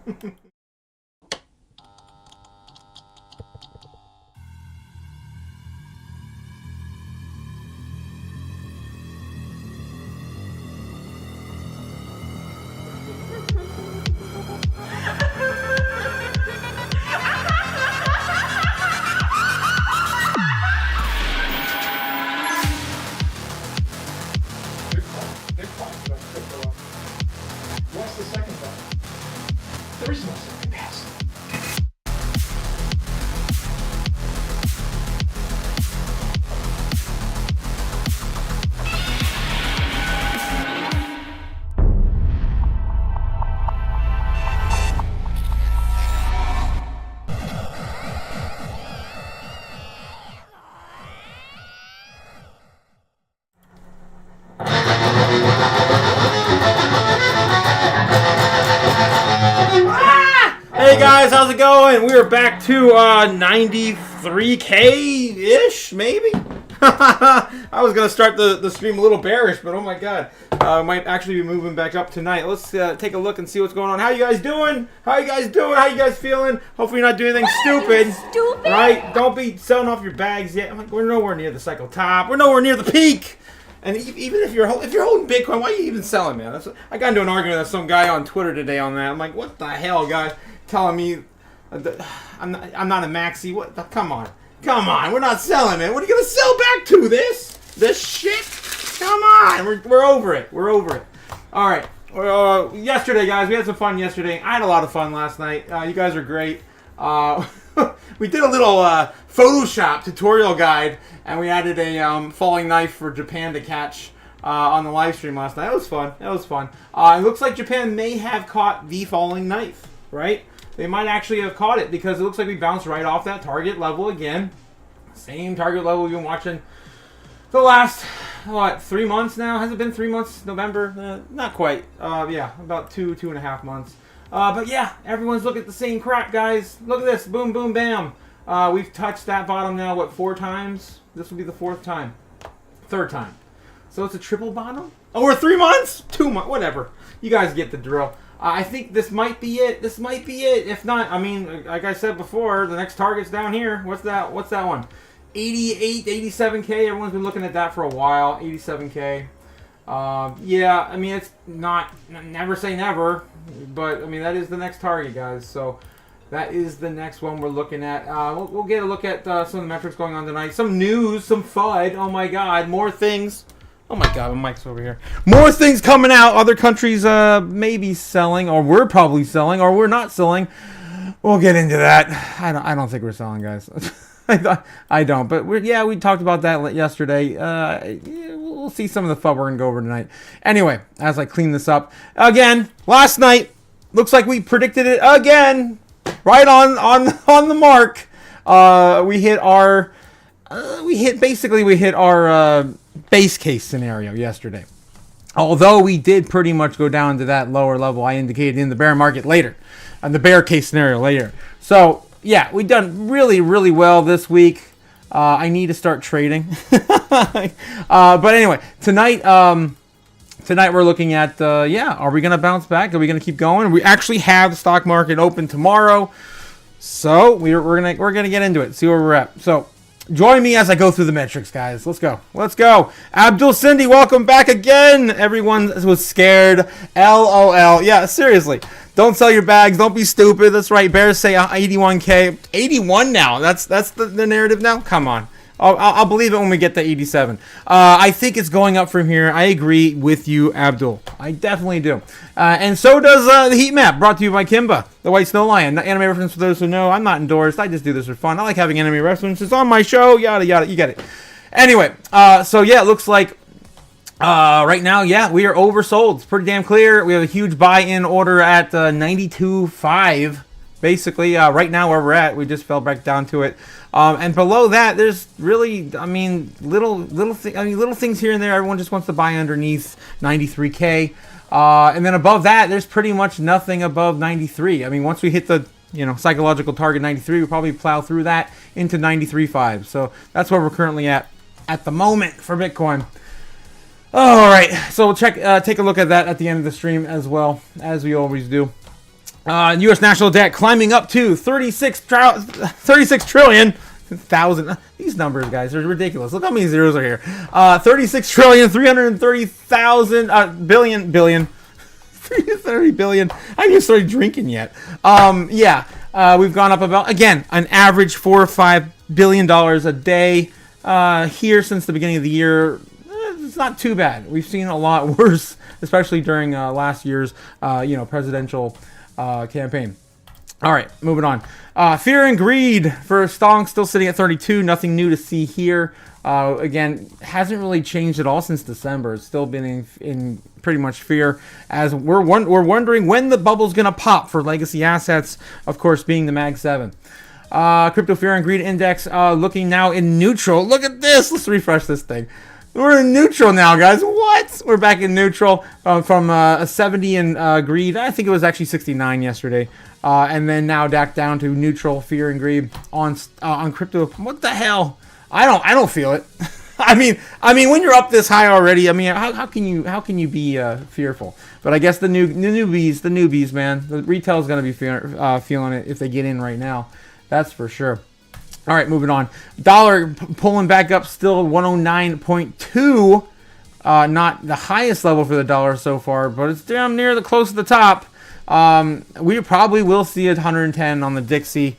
What's the second one? There is no second pass. Hey guys, how's it going? We are back to 93K-ish, maybe? I was going to start the stream a little bearish, but oh my god. Might actually be moving back up tonight. Let's take a look and see what's going on. How you guys doing? How you guys doing? How you guys feeling? Hopefully you're not doing anything stupid. Stupid? Right? Don't be selling off your bags yet. I'm like, we're nowhere near the cycle top. We're nowhere near the peak. And even if you're holding Bitcoin, why are you even selling, man? I got into an argument with some guy on Twitter today on that. I'm like, what the hell, guys? Telling me I'm not a maxi. What? Come on. We're not selling, man. What are you gonna sell back to? This shit? Come on. We're over it. All right. Yesterday, guys, we had some fun yesterday. I had a lot of fun last night. You guys are great. We did a little Photoshop tutorial guide, and we added a falling knife for Japan to catch on the live stream last night. It was fun. It looks like Japan may have caught the falling knife, right? They might actually have caught it because it looks like we bounced right off that target level again. Same target level we've been watching the last, 3 months now? Has it been 3 months? November? Not quite. Yeah, about two and a half months. But yeah, everyone's looking at the same crap, guys. Look at this. Boom, boom, bam. We've touched that bottom now, 4 times? This will be the 4th time. 3rd time. So it's a triple bottom? Over 3 months? 2 months? Whatever. You guys get the drill. I think this might be it. If not, I mean, like I said before, the next target's down here. What's that one? 88, 87K. Everyone's been looking at that for a while. 87K. Yeah, I mean, it's not, never say never, but I mean, that is the next target, guys. So that is the next one we're looking at. We'll get a look at some of the metrics going on tonight. Some news, some FUD. Oh my god, more things. Oh my god, my mic's over here. More things coming out. Other countries may be selling, or we're probably selling, or we're not selling. We'll get into that. I don't think we're selling, guys. I don't. But we talked about that yesterday. We'll see some of the FUD we're gonna go over tonight. Anyway, as I clean this up again, last night looks like we predicted it again, right on the mark. We hit our base case scenario yesterday. Although we did pretty much go down to that lower level I indicated in the bear market later, and the bear case scenario later. So yeah, we've done really, really well this week. I need to start trading. But anyway, tonight we're looking at are we gonna bounce back? Are we gonna keep going? We actually have the stock market open tomorrow, so we're gonna get into it, see where we're at. So join me as I go through the metrics, guys. Let's go. Abdul Cindy, welcome back again. Everyone was scared. LOL. Yeah, seriously. Don't sell your bags. Don't be stupid. That's right. Bears say 81K. 81 now. That's the narrative now? Come on. I'll believe it when we get to 87. I think it's going up from here. I agree with you, Abdul. I definitely do. And so does the heat map, brought to you by Kimba, the White Snow Lion. The anime reference for those who know. I'm not endorsed. I just do this for fun. I like having anime references on my show. Yada, yada. You get it. Anyway, so yeah, it looks like right now, yeah, we are oversold. It's pretty damn clear. We have a huge buy-in order at 92.5. Basically, right now where we're at, we just fell back down to it. And below that, there's really, I mean, little things here and there. Everyone just wants to buy underneath 93K. And then above that, there's pretty much nothing above 93. I mean, once we hit the psychological target 93, we'll probably plow through that into 93.5. So that's where we're currently at the moment for Bitcoin. All right, so we'll take a look at that at the end of the stream as well, as we always do. U.S. national debt climbing up to 36 trillion. Thousand. These numbers, guys, are ridiculous. Look how many zeros are here. 36 trillion 330,000 billion. 330 billion. I haven't even started drinking yet. We've gone up about, again, an average $4 or $5 billion a day here since the beginning of the year. It's not too bad. We've seen a lot worse, especially during last year's presidential campaign. All right, moving on. Fear and greed for Stong still sitting at 32. Nothing new to see here. Again, hasn't really changed at all since December. It's still been in pretty much fear, as we're wondering when the bubble's gonna pop for legacy assets. Of course, being the Mag 7. Crypto Fear and Greed Index looking now in neutral. Look at this. Let's refresh this thing. We're in neutral now, guys. What? We're back in neutral from a 70 in greed. I think it was actually 69 yesterday. And then now back down to neutral fear and greed on crypto. What the hell? I don't feel it. I mean, when you're up this high already, I mean, how can you be fearful? But I guess the newbies, man. The retail is gonna be feeling it if they get in right now. That's for sure. All right, moving on. Dollar pulling back up, still 109.2. Not the highest level for the dollar so far, but it's damn near close to the top. We probably will see 110 on the Dixie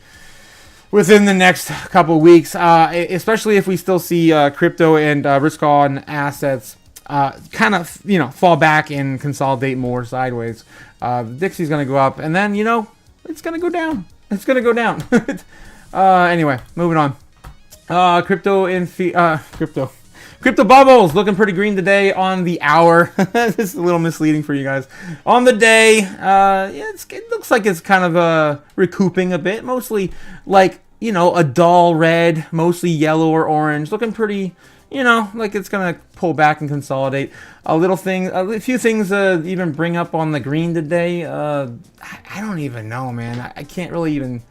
within the next couple of weeks, especially if we still see crypto and risk-on assets kind of fall back and consolidate more sideways. Dixie's going to go up, and then it's going to go down. It's going to go down. Anyway, moving on. Crypto bubbles looking pretty green today on the hour. This is a little misleading for you guys. On the day, it looks like it's kind of recouping a bit. Mostly like, a dull red, mostly yellow or orange. Looking pretty, like it's going to pull back and consolidate. A few things even bring up on the green today. I don't even know, man. I can't really even...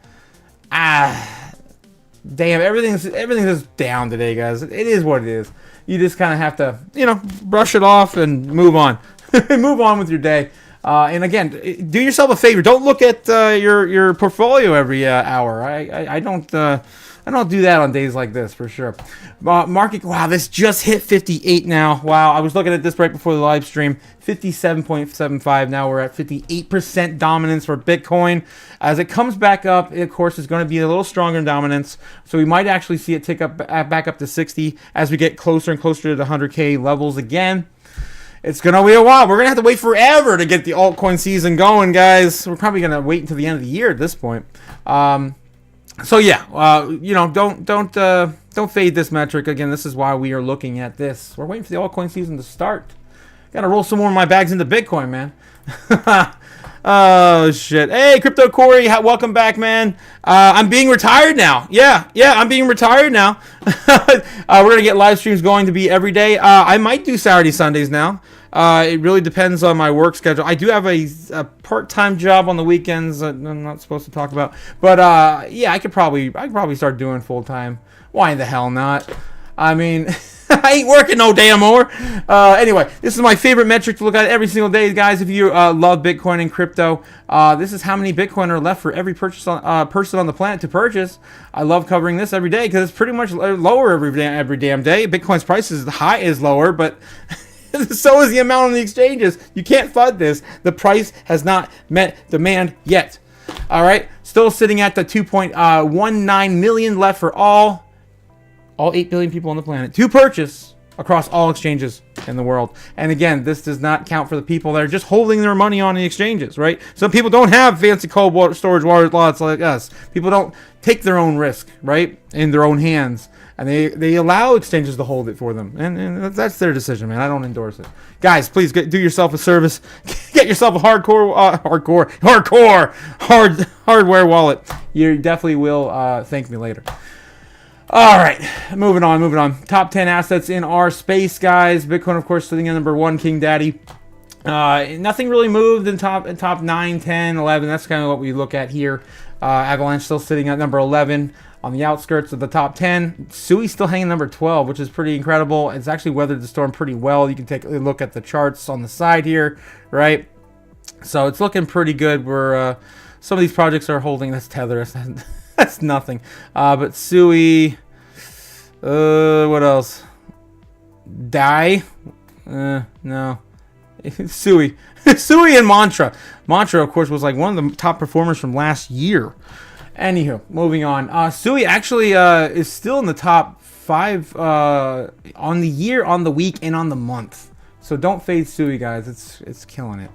Damn, everything's just down today, guys. It is what it is. You just kind of have to, brush it off and move on. Move on with your day. And again, do yourself a favor. Don't look at your portfolio every hour. I don't do that on days like this for sure. Market, wow, this just hit 58 now. Wow, I was looking at this right before the live stream. 57.75. Now we're at 58% dominance for Bitcoin. As it comes back up, it, of course, is going to be a little stronger in dominance. So we might actually see it tick up back up to 60 as we get closer and closer to the 100K levels again. It's going to be a while. We're going to have to wait forever to get the altcoin season going, guys. We're probably going to wait until the end of the year at this point. So yeah, don't fade this metric. Again, this is why we are looking at this. We're waiting for the altcoin season to start. Gotta roll some more of my bags into Bitcoin, man. Oh shit! Hey, Crypto Corey, welcome back, man. I'm being retired now. Yeah, I'm being retired now. We're gonna get live streams going to be every day. I might do Saturday, Sundays now. It really depends on my work schedule. I do have a part-time job on the weekends that I'm not supposed to talk about. But yeah, I could probably start doing full-time. Why the hell not? I mean, I ain't working no damn more. Anyway, this is my favorite metric to look at every single day, guys. If you love Bitcoin and crypto, this is how many Bitcoin are left for every person on the planet to purchase. I love covering this every day because it's pretty much lower every damn day. Bitcoin's price is lower, but so is the amount on the exchanges. You can't FUD this. The price has not met demand yet. All right, still sitting at the 2.19 million left for all 8 billion people on the planet to purchase across all exchanges in the world. And again, this does not count for the people that are just holding their money on the exchanges, right? Some people don't have fancy cold storage wallets like us. People don't take their own risk, right, in their own hands. And they allow exchanges to hold it for them. And that's their decision, man. I don't endorse it. Guys, please do yourself a service. Get yourself a hardware wallet. You definitely will thank me later. All right, moving on. Top 10 assets in our space, guys. Bitcoin, of course, sitting at number 1, King Daddy. Nothing really moved in top 9, 10, 11. That's kind of what we look at here. Avalanche still sitting at number 11 on the outskirts of the top 10. Sui still hanging number 12, which is pretty incredible. It's actually weathered the storm pretty well. You can take a look at the charts on the side here, right? So it's looking pretty good. We're some of these projects are holding. That's Tether. That's nothing. But Sui. What else? Die? No. Sui. Sui and Mantra. Mantra, of course, was like one of the top performers from last year. Anywho, moving on. Sui actually is still in the top 5 on the year, on the week, and on the month. So don't fade Sui, guys. It's killing it.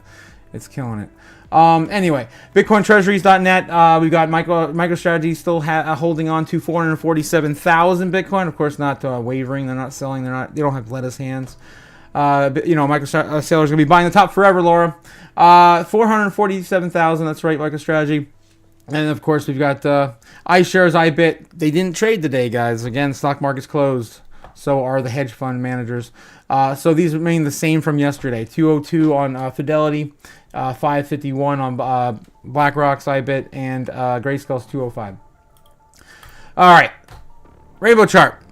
It's killing it. Anyway, BitcoinTreasuries.net. We've got MicroStrategy still holding on to 447,000 Bitcoin. Of course, not wavering. They're not selling. They don't have lettuce hands. MicroStrategy sellers gonna be buying the top forever, Laura. 447,000. That's right, MicroStrategy. And of course, we've got iShares, iBit. They didn't trade today, guys. Again, stock market's closed. So are the hedge fund managers. So these remain the same from yesterday. 202 on Fidelity, 551 on BlackRock's iBit, and Grayscale's 205. All right, rainbow chart.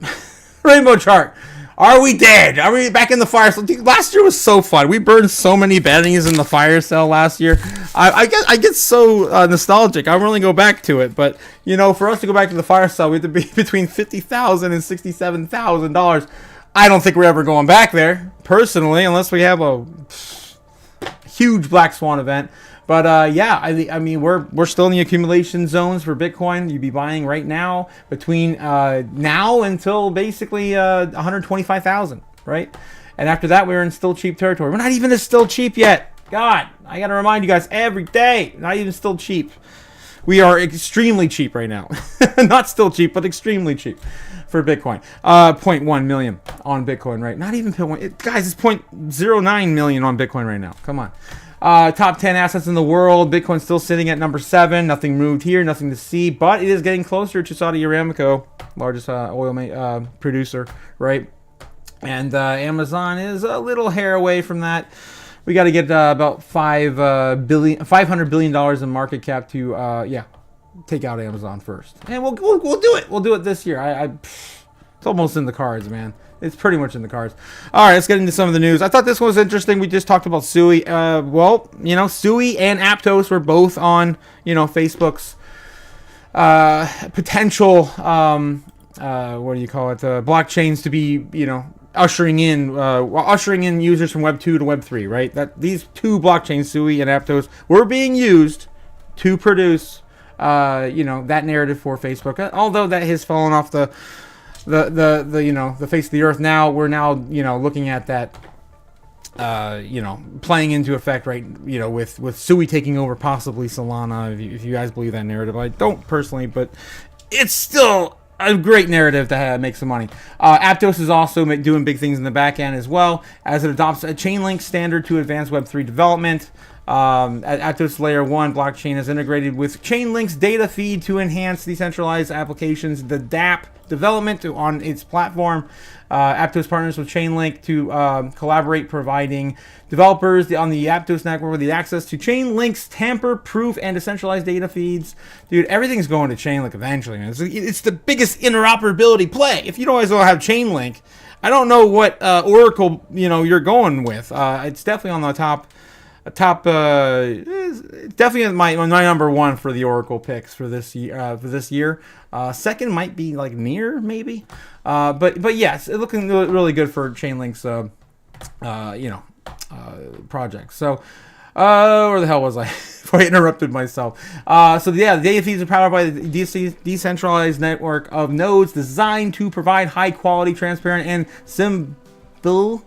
Rainbow chart. Are we dead? Are we back in the fire cell? Dude, last year was so fun. We burned so many bennies in the fire cell last year. I get so nostalgic. I really go back to it. But, you know, for us to go back to the fire cell, we have to be between $50,000 and $67,000. I don't think we're ever going back there, personally, unless we have a huge black swan event. But yeah, I mean, we're still in the accumulation zones for Bitcoin. You'd be buying right now between now until basically 125,000, right? And after that, we're in still cheap territory. We're not even still cheap yet. God, I got to remind you guys every day, not even still cheap. We are extremely cheap right now. Not still cheap, but extremely cheap for Bitcoin. 0.1 million on Bitcoin, right? Not even 0.1. Guys, it's 0.09 million on Bitcoin right now. Come on. Top 10 assets in the world. Bitcoin's still sitting at number 7. Nothing moved here, nothing to see, but it is getting closer to Saudi Aramco, largest oil producer, right? And Amazon is a little hair away from that. We got to get about $500 billion in market cap to take out Amazon first, and we'll do it. We'll do it this year. It's almost in the cards, man. It's pretty much in the cards. All right, let's get into some of the news. I thought this was interesting. We just talked about Sui. Well, you know, Sui and Aptos were both on, you know, Facebook's potential, what do you call it, blockchains to be, you know, ushering in users from Web 2 to Web 3, right? That these two blockchains, Sui and Aptos, were being used to produce, you know, that narrative for Facebook. Although that has fallen off the you know, the face of the earth now. We're now, you know, looking at that, you know, playing into effect, right? You know, with Sui taking over possibly Solana, if you guys believe that narrative. I don't personally, but it's still a great narrative to make some money. Aptos is also doing big things in the back end as well, as it adopts a Chainlink standard to advance Web3 development. Aptos Layer 1 blockchain is integrated with Chainlink's data feed to enhance decentralized applications, the DApp development on its platform. Aptos partners with Chainlink to collaborate, providing developers on the Aptos network with the access to Chainlink's tamper-proof and decentralized data feeds. Dude, everything's going to Chainlink eventually, man. It's the biggest interoperability play. If you don't have Chainlink, I don't know what Oracle, you know, you're going with. It's definitely on the top. Definitely my number one for the Oracle picks for this year. Second might be like Near, maybe. But yes, it's looking really good for Chainlink's you know, project. So where the hell was I before I interrupted myself? So yeah, the data feeds are powered by the decentralized network of nodes designed to provide high quality, transparent, and Sybil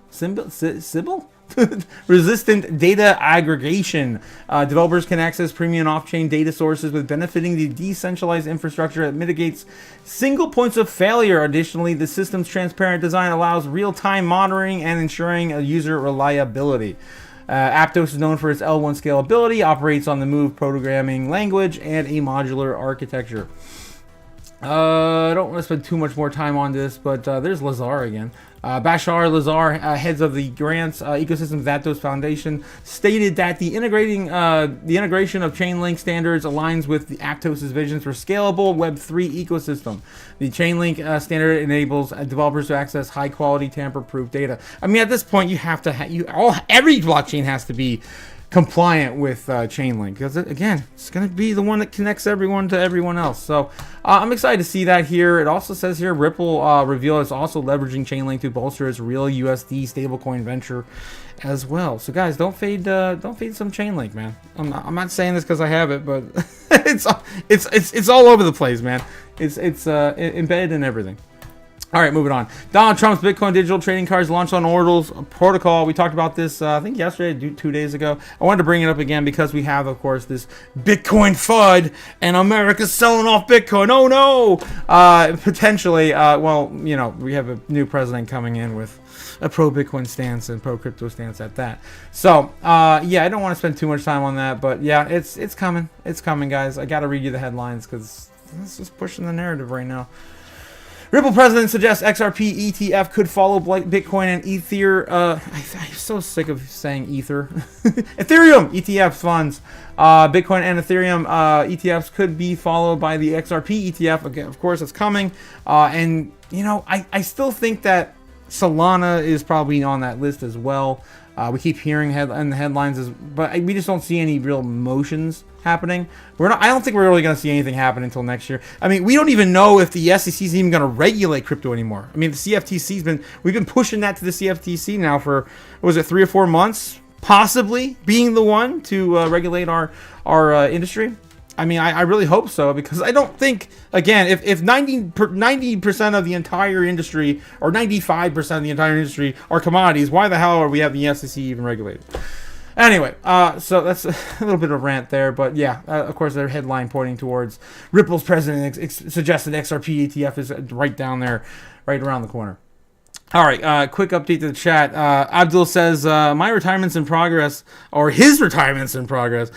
resistant data aggregation. Developers can access premium off-chain data sources with benefiting the decentralized infrastructure that mitigates single points of failure. Additionally, the system's transparent design allows real-time monitoring and ensuring user reliability. Aptos is known for its L1 scalability, operates on the Move programming language, and a modular architecture. I don't want to spend too much more time on this, but there's Lazar again. Bashar Lazar, heads of the grants ecosystem of Aptos Foundation, stated that the integration of Chainlink standards aligns with the Aptos' vision for scalable Web3 ecosystem. The Chainlink standard enables developers to access high-quality, tamper-proof data. I mean, at this point, you have to every blockchain has to be compliant with Chainlink, because again, it's going to be the one that connects everyone to everyone else. So I'm excited to see that here. It also says here Ripple revealed it's also leveraging Chainlink to bolster its real USD stablecoin venture as well. So guys, don't fade some Chainlink, man. I'm not saying this because I have it, but it's all over the place, man. It's embedded in everything. All right, moving on. Donald Trump's Bitcoin digital trading cards launched on Ordle's protocol. We talked about this, I think yesterday, 2 days ago. I wanted to bring it up again because we have, of course, this Bitcoin FUD and America's selling off Bitcoin. Oh no! Potentially, well, you know, we have a new president coming in with a pro-Bitcoin stance and pro-crypto stance at that. So, yeah, I don't want to spend too much time on that, but yeah, it's coming. It's coming, guys. I got to read you the headlines because this is pushing the narrative right now. Ripple president suggests XRP ETF could follow Bitcoin and Ether. I'm so sick of saying Ether. Ethereum ETF funds. Bitcoin and Ethereum ETFs could be followed by the XRP ETF. Again, of course, it's coming. And, you know, I still think that Solana is probably on that list as well. We keep hearing in the headlines, but we just don't see any real motions happening. I don't think we're really going to see anything happen until next year. I mean, we don't even know if the SEC is even going to regulate crypto anymore. I mean, the CFTC's we've been pushing that to the CFTC now for, what was it, 3 or 4 months, possibly being the one to regulate our industry. I mean, I really hope so, because I don't think, again, if 90% of the entire industry, or 95% of the entire industry are commodities, why the hell are we having the SEC even regulated? Anyway, so that's a little bit of a rant there, but yeah, of course, their headline pointing towards Ripple's president suggested XRP ETF is right down there, right around the corner. All right, quick update to the chat. Abdul says, my retirement's in progress, or his retirement's in progress.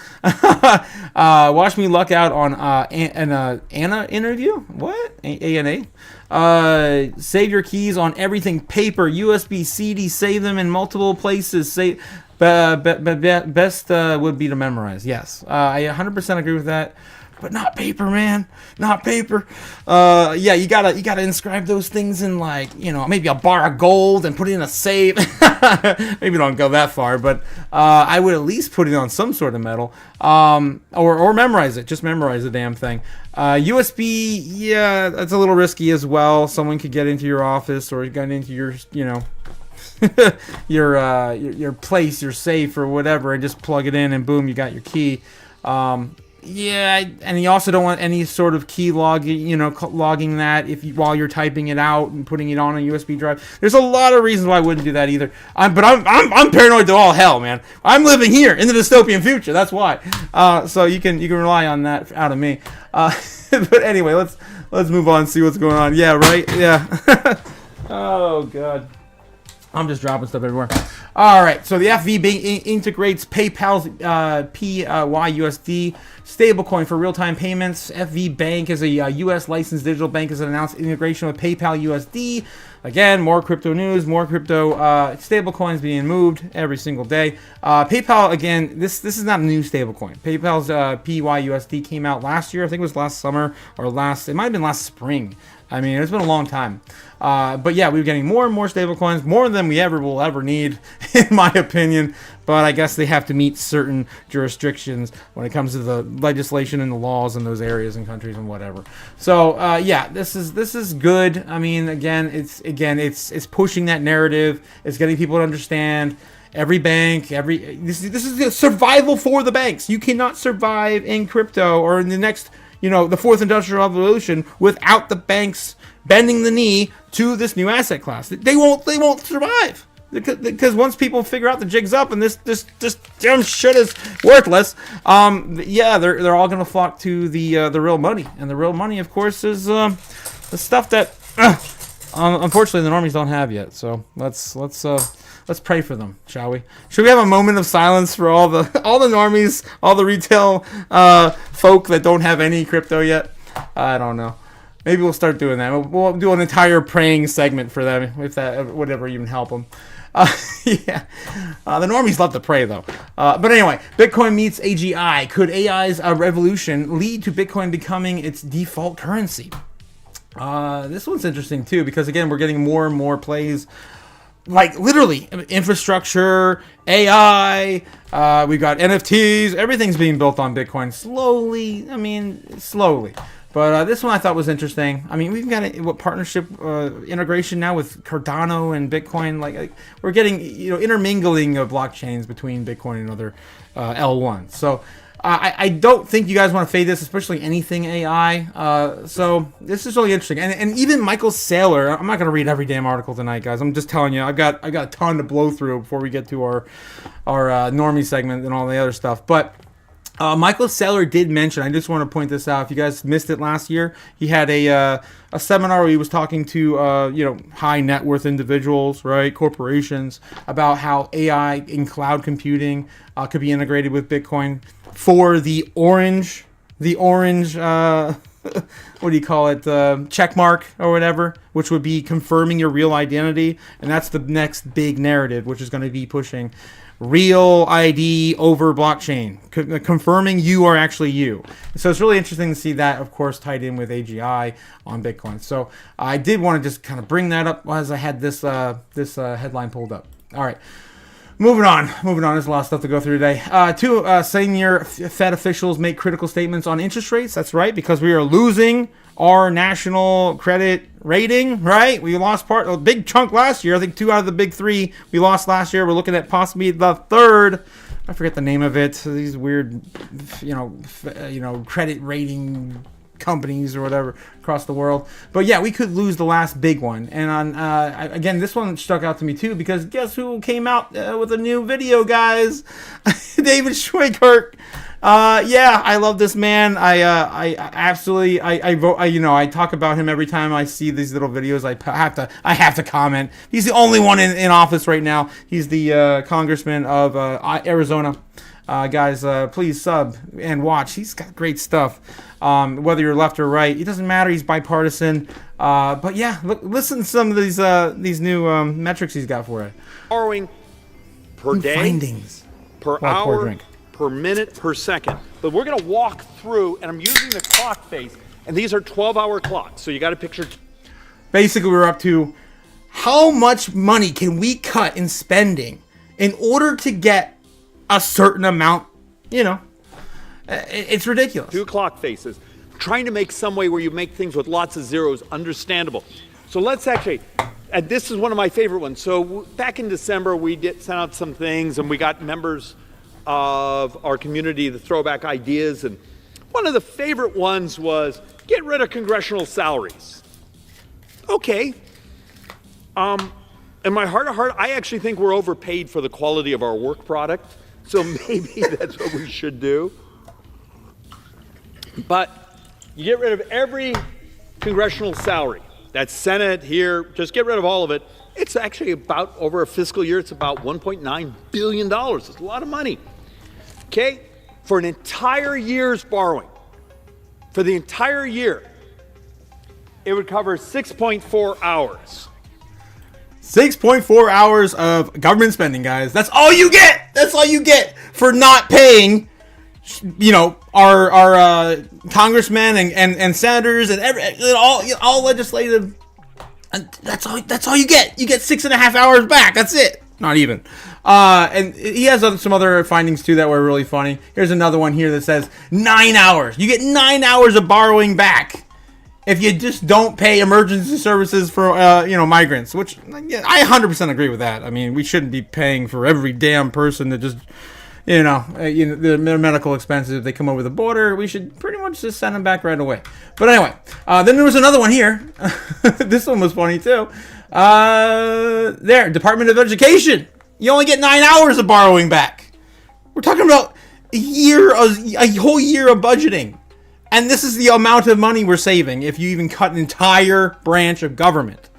Watch me luck out on an Anna interview? What? ANA? Save your keys on everything paper, USB, CD, save them in multiple places. Best would be to memorize. Yes, I 100% agree with that. But not paper, man. Not paper. Yeah, you gotta inscribe those things in, like, you know, maybe a bar of gold and put it in a safe. Maybe don't go that far, but I would at least put it on some sort of metal. Or memorize it. Just memorize the damn thing. USB, yeah, that's a little risky as well. Someone could get into your office or get into your, you know, your place, your safe or whatever, and just plug it in and boom, you got your key. Yeah, and you also don't want any sort of key logging, you know, logging that while you're typing it out and putting it on a USB drive. There's a lot of reasons why I wouldn't do that either. I'm paranoid to all hell, man. I'm living here in the dystopian future. That's why. So you can rely on that out of me. But anyway, let's move on and see what's going on. Yeah, right. Yeah. Oh God. I'm just dropping stuff everywhere. All right, so the FV integrates PayPal's PYUSD stablecoin for real-time payments. FV Bank is a U.S. licensed digital bank has announced integration with PayPal USD. Again, more crypto news, more crypto stablecoins being moved every single day. PayPal, again, this is not a new stablecoin. PayPal's PYUSD came out last year. I think it was last summer or it might have been last spring. I mean, it's been a long time. But yeah, we're getting more and more stablecoins, more than we will ever need, in my opinion. But I guess they have to meet certain jurisdictions when it comes to the legislation and the laws in those areas and countries and whatever. So yeah, this is good. I mean, it's pushing that narrative. It's getting people to understand. Every bank, this is the survival for the banks. You cannot survive in crypto or in the next, you know, the fourth industrial revolution without the banks bending the knee to this new asset class. They won't survive, because once people figure out the jig's up and this damn shit is worthless, yeah, they're all gonna flock to the real money, and the real money, of course, is the stuff that unfortunately the normies don't have yet. So let's pray for them, shall we? Should we have a moment of silence for all the normies, all the retail folk that don't have any crypto yet? I don't know. Maybe we'll start doing that. We'll do an entire praying segment for them, if that would ever even help them. Yeah. The normies love to pray, though. But anyway, Bitcoin meets AGI. Could AI's revolution lead to Bitcoin becoming its default currency? This one's interesting, too, because, again, we're getting more and more plays like literally infrastructure, AI, we've got NFTs, everything's being built on Bitcoin slowly. I mean, slowly. But this one I thought was interesting. I mean, we've got a partnership integration now with Cardano and Bitcoin. Like we're getting, intermingling of blockchains between Bitcoin and other L1s. So I don't think you guys want to fade this, especially anything AI. So this is really interesting. And even Michael Saylor, I'm not going to read every damn article tonight, guys. I'm just telling you, I got a ton to blow through before we get to our normie segment and all the other stuff. But Michael Saylor did mention, I just want to point this out, if you guys missed it last year, he had a seminar where he was talking to, high net worth individuals, right, corporations, about how AI in cloud computing could be integrated with Bitcoin for the orange, what do you call it, check mark or whatever, which would be confirming your real identity. And that's the next big narrative, which is going to be pushing real ID over blockchain, confirming you are actually you. So it's really interesting to see that, of course, tied in with AGI on Bitcoin. So I did want to just kind of bring that up as I had this headline pulled up. All right. Moving on. There's a lot of stuff to go through today. Two senior Fed officials make critical statements on interest rates. That's right, because we are losing our national credit rating, right? We lost a big chunk last year. I think 2 out of the big 3 we lost last year. We're looking at possibly the 3rd. I forget the name of it. These weird, credit rating companies or whatever across the world. But yeah, we could lose the last big one. And again, this one stuck out to me too, because guess who came out with a new video, guys? David Schweikert. Yeah, I love this man. I absolutely, I vote. I talk about him every time I see these little videos. I have to comment. He's the only one in office right now. He's the congressman of Arizona. Guys, please sub and watch. He's got great stuff. Whether you're left or right, it doesn't matter. He's bipartisan. But yeah, listen to some of these new metrics he's got for it. Borrowing per new day, findings per hour, per minute, per second. But we're going to walk through, and I'm using the clock face, and these are 12-hour clocks. So you got to picture. Basically, we're up to how much money can we cut in spending in order to get a certain amount, it's ridiculous. 2 clock faces, trying to make some way where you make things with lots of zeros understandable. So let's actually, and this is one of my favorite ones. So back in December, we sent out some things, and we got members of our community to throw back ideas. And one of the favorite ones was get rid of congressional salaries. Okay. In my heart of heart, I actually think we're overpaid for the quality of our work product. So maybe that's what we should do. But you get rid of every congressional salary. That's Senate here, just get rid of all of it. It's actually about, over a fiscal year, it's about $1.9 billion. It's a lot of money. Okay? For an entire year's borrowing, for the entire year, it would cover 6.4 hours. 6.4 hours of government spending, guys. That's all you get. That's all you get for not paying, our congressmen and senators and all legislative. And that's all you get. You get 6.5 hours back. That's it. Not even. And he has some other findings too that were really funny. Here's another one here that says 9 hours. You get 9 hours of borrowing back if you just don't pay emergency services for, migrants, which I 100% agree with that. I mean, we shouldn't be paying for every damn person that just, their medical expenses if they come over the border. We should pretty much just send them back right away. But anyway, then there was another one here. This one was funny too. Department of Education. You only get 9 hours of borrowing back. We're talking about a whole year of budgeting. And this is the amount of money we're saving if you even cut an entire branch of government.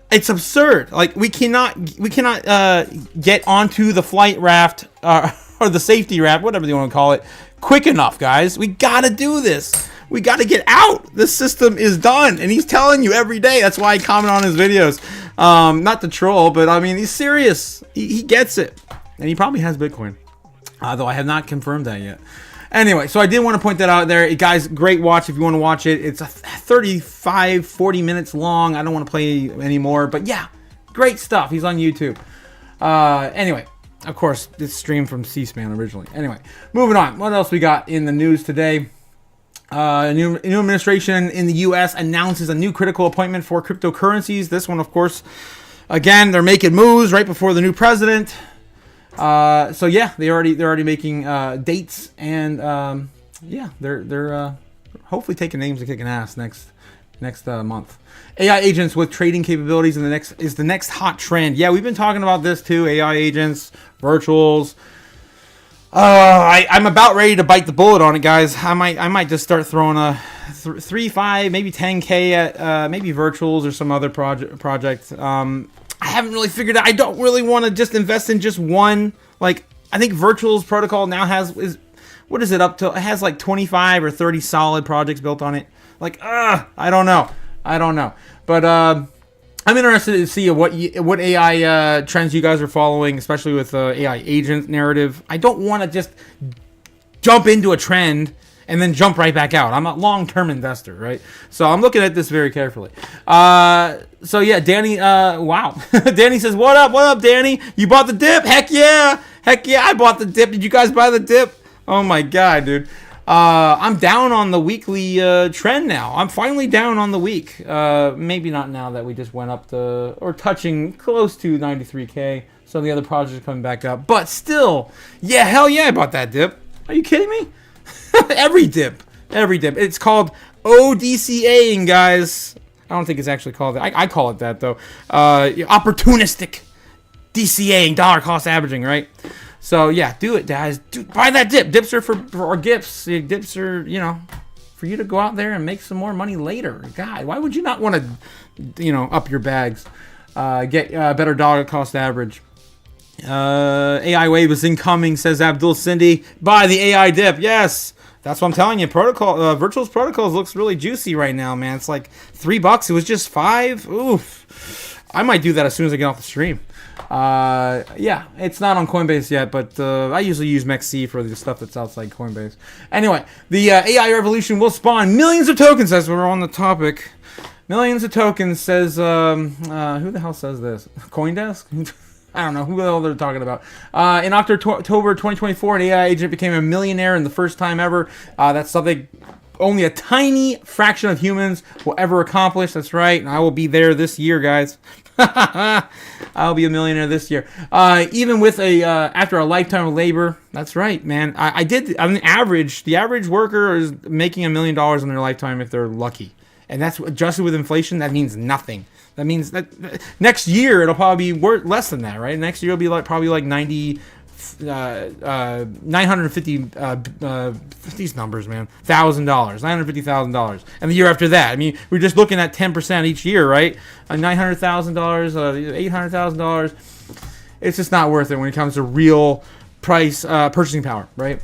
It's absurd. Like we cannot get onto the flight raft or the safety raft, whatever you want to call it, quick enough, guys. We gotta do this. We gotta get out. This system is done, and he's telling you every day. That's why I comment on his videos. Not to troll, but I mean he's serious. He gets it, and he probably has Bitcoin, though I have not confirmed that yet. Anyway, so I did want to point that out there. Guys, great watch if you want to watch it. It's 35, 40 minutes long. I don't want to play anymore. But yeah, Great stuff. He's on YouTube. Anyway, of course, this stream from C-SPAN originally. Anyway, moving on. What else we got in the news today? A new administration in the U.S. announces a new critical appointment for cryptocurrencies. This one, of course, again, they're making moves right before the new president. So yeah, they're already making dates, and yeah, they're hopefully taking names and kicking ass next month. AI agents with trading capabilities is the next hot trend. Yeah, we've been talking about this too. AI agents, virtuals. I'm about ready to bite the bullet on it, guys. I might just start throwing a 3, 5, maybe 10K at maybe virtuals or some other project. I haven't really figured out. I don't really want to just invest in just one. Like, I think virtuals protocol now what is it up to? It has like 25 or 30 solid projects built on it. Like, I don't know. But I'm interested to see what AI trends you guys are following, especially with AI agent narrative. I don't want to just jump into a trend and then jump right back out. I'm a long-term investor, right? So I'm looking at this very carefully. So yeah, Danny, wow. Danny says, what up, Danny? You bought the dip? Heck yeah, I bought the dip. Did you guys buy the dip? Oh my God, dude. I'm down on the weekly trend now. I'm finally down on the week. Maybe not now that we just went up to, or touching close to 93K. Some of the other projects are coming back up. But still, yeah, hell yeah, I bought that dip. Are you kidding me? Every dip. It's called ODCAing, guys. I don't think it's actually called that. I call it that, though. Opportunistic DCAing, dollar cost averaging, right? So, yeah, do it, guys. Buy that dip. Dips are for gifts. Dips are, for you to go out there and make some more money later. God, why would you not want to, up your bags? Get better dollar cost average. AI wave is incoming, says Abdul Cindy. Buy the AI dip. Yes. That's what I'm telling you. Virtuals protocols looks really juicy right now, man. It's like $3. It was just $5. Oof. I might do that as soon as I get off the stream. Yeah, it's not on Coinbase yet, but I usually use MEXC for the stuff that's outside Coinbase. Anyway, the AI revolution will spawn millions of tokens, as we're on the topic. Millions of tokens, says, who the hell says this? CoinDesk? I don't know who the hell they're talking about. In October 2024, an AI agent became a millionaire in the first time ever. That's something only a tiny fraction of humans will ever accomplish. That's right. And I will be there this year, guys. I'll be a millionaire this year. Even with after a lifetime of labor. That's right, man. The average worker is making $1 million in their lifetime if they're lucky. And that's adjusted with inflation. That means nothing. That means that next year it'll probably be worth less than that, right? Next year it'll be probably 950 these numbers, man. $1,000, $950,000, and the year after that, I mean, we're just looking at 10% each year, right? $900,000, $800,000. It's just not worth it when it comes to real price purchasing power, right?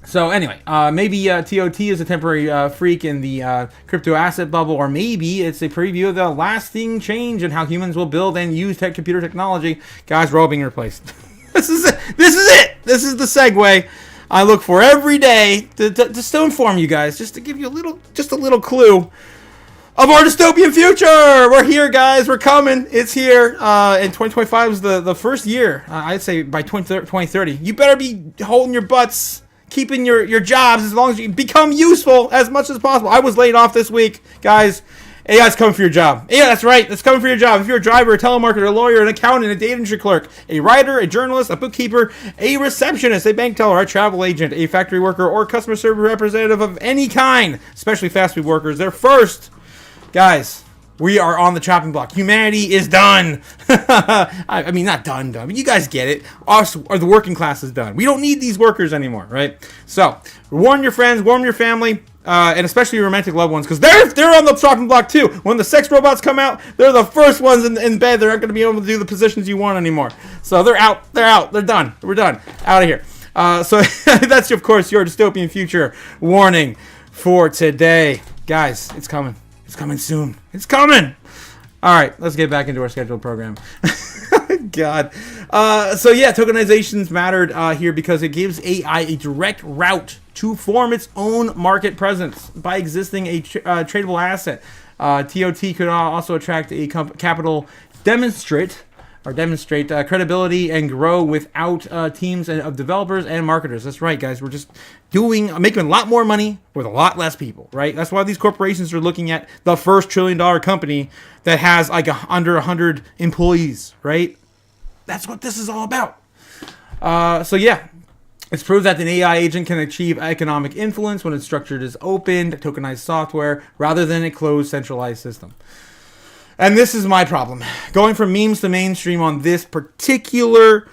So anyway, maybe TOT is a temporary freak in the crypto asset bubble, or maybe it's a preview of the lasting change in how humans will build and use computer technology. Guys, we're all being replaced. This is it. This is the segue I look for every day just to inform you guys, just to give you a little clue of our dystopian future. We're here, guys. We're coming. It's here. And 2025 is the first year. I'd say by 2030, you better be holding your butts, keeping your jobs as long as you become useful as much as possible. I was laid off this week, guys. AI's coming for your job. Yeah, that's right. It's coming for your job. If you're a driver, a telemarketer, a lawyer, an accountant, a data entry clerk, a writer, a journalist, a bookkeeper, a receptionist, a bank teller, a travel agent, a factory worker, or customer service representative of any kind, especially fast food workers, they're first. Guys, we are on the chopping block. Humanity is done. I mean, not done, but you guys get it. Us, or the working class is done. We don't need these workers anymore, right? So, warn your friends, warn your family, and especially your romantic loved ones, because they're on the chopping block too. When the sex robots come out, they're the first ones in bed. They're not going to be able to do the positions you want anymore. So they're out. They're done. We're done. Out of here. So that's, of course, your dystopian future warning for today. Guys, it's coming. It's coming soon. It's coming. All right, let's get back into our scheduled program. God. So yeah, tokenizations mattered here because it gives AI a direct route to form its own market presence by existing a tradable asset. TOT could also attract a capital demonstrate credibility and grow without teams of developers and marketers. That's right, guys. We're just making a lot more money with a lot less people, right? That's why these corporations are looking at the first $1 trillion company that has like under 100 employees, right? That's what this is all about. So yeah, it's proved that an AI agent can achieve economic influence when it's structured as open, tokenized software, rather than a closed, centralized system. And this is my problem. Going from memes to mainstream on this particular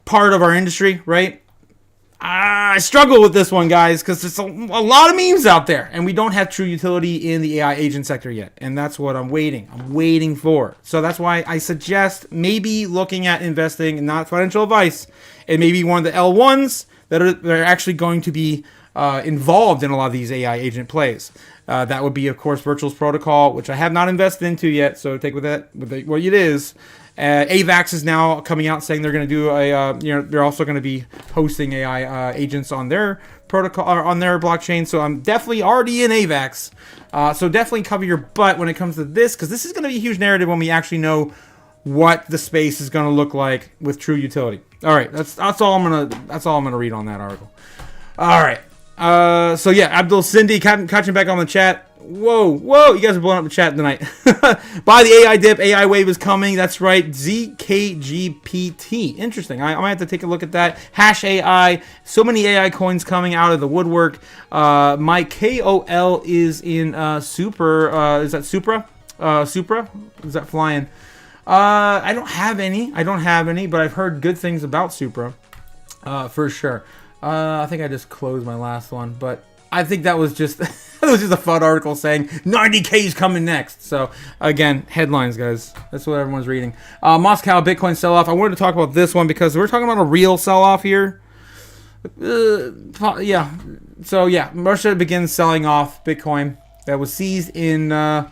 part of our industry, right? I struggle with this one, guys, because there's a lot of memes out there, and we don't have true utility in the AI agent sector yet. And that's what I'm waiting for. So that's why I suggest maybe looking at investing, and not financial advice, and maybe one of the L1s that are actually going to be involved in a lot of these AI agent plays. That would be, of course, Virtual's Protocol, which I have not invested into yet, so take with that what it is. AVAX is now coming out saying they're going to do they're also going to be hosting AI agents on their protocol or on their blockchain. So I'm definitely already in AVAX. So definitely cover your butt when it comes to this, because this is going to be a huge narrative when we actually know what the space is going to look like with true utility. All right, that's all I'm gonna read on that article. All right. So yeah, Abdul Cindy catching back on the chat. Whoa, you guys are blowing up the chat tonight. Buy the AI dip, AI wave is coming. That's right, ZKGPT. Interesting. I might have to take a look at that. Hash AI. So many AI coins coming out of the woodwork. My KOL is in Super. Is that Supra? Supra? Is that flying? I don't have any, but I've heard good things about Supra. For sure. I think I just closed my last one, but I think that was just a fun article saying 90K is coming next. So again, headlines, guys. That's what everyone's reading. Moscow Bitcoin sell-off. I wanted to talk about this one because we're talking about a real sell-off here. Yeah. So yeah, Russia begins selling off Bitcoin that was seized in the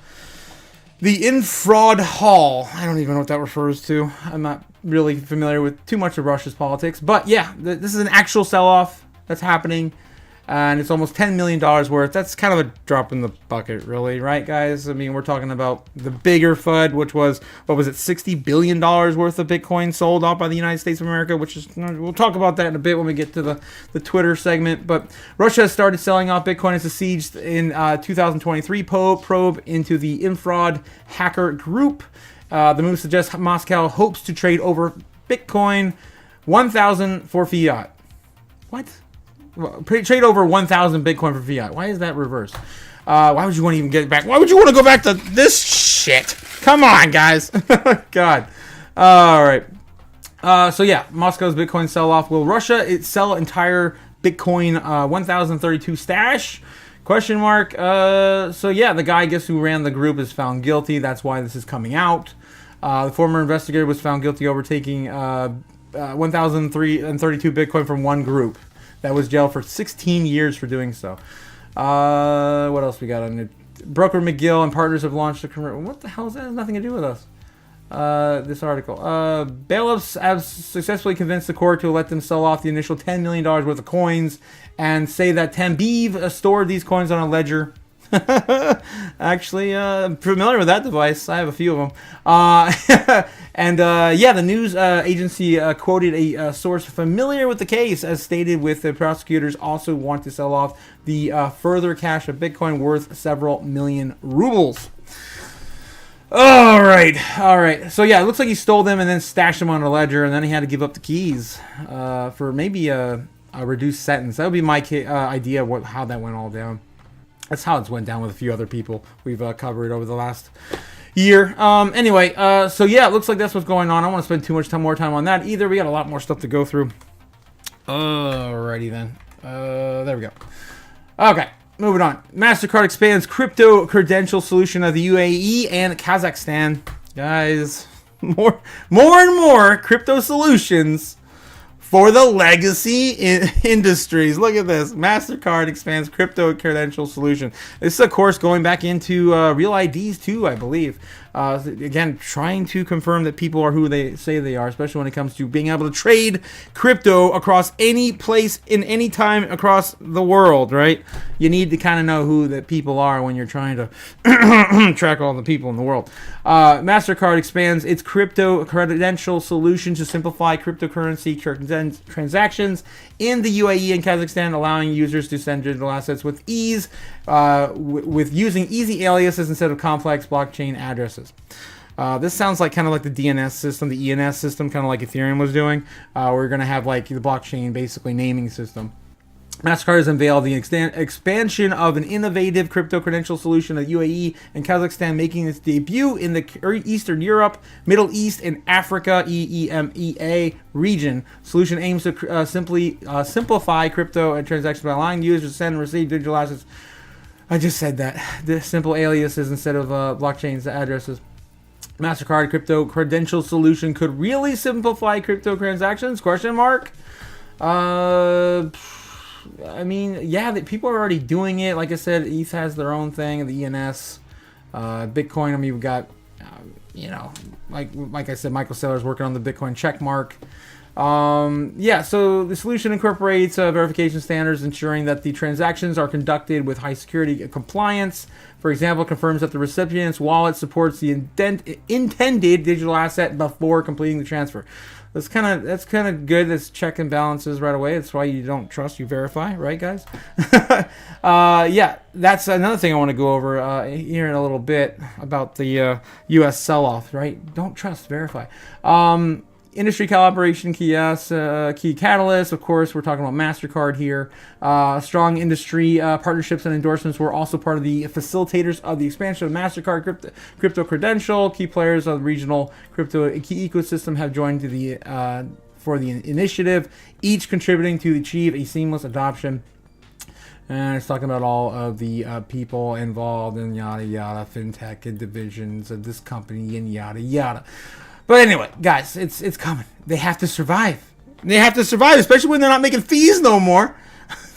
infraud hall. I don't even know what that refers to. I'm not really familiar with too much of Russia's politics, but yeah, this is an actual sell-off that's happening, and it's almost $10 million worth. That's kind of a drop in the bucket, really, right, guys? I mean, we're talking about the bigger FUD, which was, what was it, $60 billion worth of Bitcoin sold off by the United States of America, which is, we'll talk about that in a bit when we get to the Twitter segment. But Russia has started selling off Bitcoin as a siege in 2023 probe into the infraud hacker group. The move suggests Moscow hopes to trade over Bitcoin 1,000 for fiat. What? Trade over 1,000 Bitcoin for fiat. Why is that reversed? Why would you want to even get it back? Why would you want to go back to this shit? Come on, guys. God. All right. So yeah, Moscow's Bitcoin sell-off. Will Russia sell entire Bitcoin 1,032 stash? Question mark. So yeah, the guy, I guess, who ran the group is found guilty. That's why this is coming out. The former investigator was found guilty over taking 1,032 Bitcoin from one group that was jailed for 16 years for doing so. What else we got on it? Broker McGill and partners have launched a commercial. What the hell is that? It has nothing to do with us. This article. Bailiffs have successfully convinced the court to let them sell off the initial $10 million worth of coins and say that Tambiv stored these coins on a ledger. Actually, I'm familiar with that device. I have a few of them. And yeah, the news agency quoted a source familiar with the case as stated with the prosecutors also want to sell off the further cache of Bitcoin worth several million rubles. All right. So yeah, it looks like he stole them and then stashed them on a ledger, and then he had to give up the keys for maybe a reduced sentence. That would be my idea of how that went all down. That's how it's went down with a few other people we've covered over the last year. Anyway, so yeah, it looks like that's what's going on. I don't want to spend too much more time on that either. We got a lot more stuff to go through. Alrighty then. There we go. Okay, moving on. MasterCard expands crypto credential solution of the UAE and Kazakhstan. Guys, more and more crypto solutions for the legacy industries. Look at this. MasterCard expands crypto credential solution. This is, of course, going back into Real IDs, too, I believe. Again, trying to confirm that people are who they say they are, especially when it comes to being able to trade crypto across any place in any time across the world, right? You need to kind of know who the people are when you're trying to track all the people in the world. MasterCard expands its crypto credential solution to simplify cryptocurrency transactions in the UAE and Kazakhstan, allowing users to send digital assets with ease, with using easy aliases instead of complex blockchain addresses. This sounds like kind of like the DNS system, the ENS system, kind of like Ethereum was doing. We're going to have like the blockchain basically naming system. MasterCard has unveiled the expansion of an innovative crypto credential solution at UAE and Kazakhstan, making its debut in the Eastern Europe, Middle East, and Africa (EMEA) region. Solution aims to simplify crypto transactions by allowing users to send and receive digital assets. I just said that. The simple aliases instead of blockchain's addresses. MasterCard crypto credential solution could really simplify crypto transactions? Question mark. I mean, yeah, people are already doing it. Like I said, ETH has their own thing, the ENS. Bitcoin, I mean, we've got, like I said, Michael Saylor's working on the Bitcoin check mark. Yeah, so the solution incorporates verification standards, ensuring that the transactions are conducted with high security compliance. For example, confirms that the recipient's wallet supports the intended digital asset before completing the transfer. That's kind of good. That's check and balances right away. That's why you don't trust, you verify, right, guys? Yeah, that's another thing I want to go over here in a little bit about the U.S. sell-off, right? Don't trust, verify. Industry collaboration, key catalysts. Of course, we're talking about MasterCard here. Strong industry partnerships and endorsements were also part of the facilitators of the expansion of MasterCard crypto credential. Key players of the regional crypto ecosystem have joined for the initiative, each contributing to achieve a seamless adoption. And it's talking about all of the people involved in yada yada, fintech and divisions of this company and yada yada. But anyway, guys, it's coming. They have to survive. They have to survive, especially when they're not making fees no more.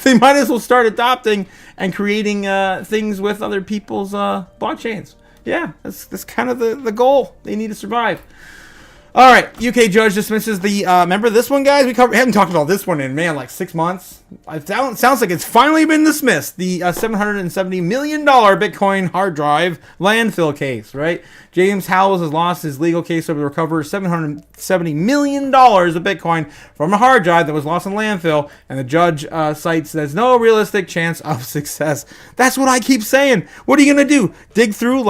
They might as well start adopting and creating things with other people's blockchains. Yeah, that's kind of the goal. They need to survive. All right, UK judge dismisses the. Remember this one, guys? We haven't talked about this one in like 6 months. It sounds like it's finally been dismissed. The $770 million Bitcoin hard drive landfill case, right? James Howells has lost his legal case over the recovery of $770 million of Bitcoin from a hard drive that was lost in landfill, and the judge cites there's no realistic chance of success. That's what I keep saying. What are you gonna do? Dig through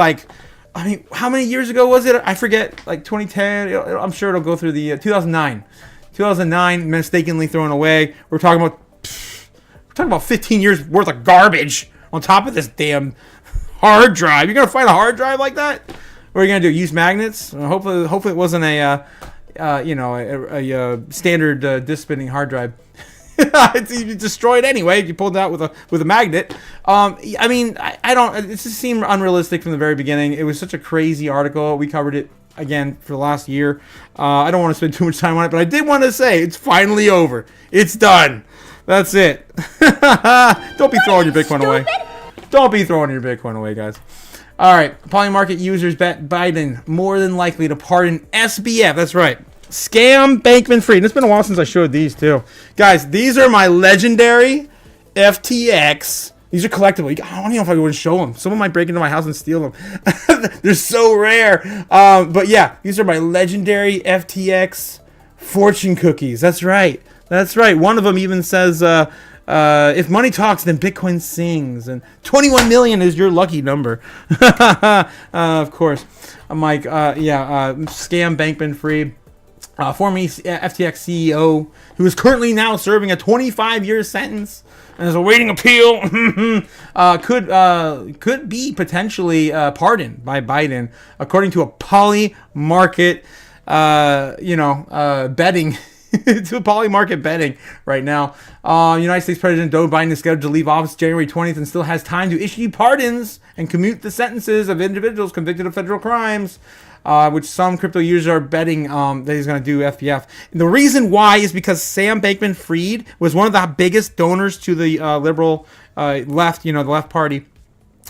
I mean, how many years ago was it? I forget, like 2010. I'm sure it'll go through the 2009. 2009, mistakenly thrown away. We're talking about 15 years worth of garbage on top of this damn hard drive. You're gonna find a hard drive like that? What are you gonna do? Use magnets? Hopefully it wasn't a standard disk spinning hard drive. It's destroyed anyway. You pulled it out with a magnet. I mean, I don't. It just seemed unrealistic from the very beginning. It was such a crazy article. We covered it again for the last year. I don't want to spend too much time on it, but I did want to say it's finally over. It's done. That's it. Don't be throwing your Bitcoin away. Don't be throwing your Bitcoin away, guys. All right. Polymarket users bet Biden more than likely to pardon SBF. That's right. Scam Bankman-Fried. It's been a while since I showed these too. Guys, these are my legendary FTX. These are collectible. I don't even know if I would show them. Someone might break into my house and steal them. They're so rare. But yeah, these are my legendary FTX fortune cookies. That's right. That's right. One of them even says, if money talks, then Bitcoin sings. And 21 million is your lucky number. Of course. I'm like, Scam Bankman-Fried. Former FTX CEO, who is currently now serving a 25-year sentence and is awaiting appeal, could be potentially pardoned by Biden, according to a Polymarket, betting. To Polymarket betting right now. United States President Joe Biden is scheduled to leave office January 20th and still has time to issue pardons and commute the sentences of individuals convicted of federal crimes. Which some crypto users are betting that he's going to do FPF. And the reason why is because Sam Bankman-Fried was one of the biggest donors to the liberal left, the left party.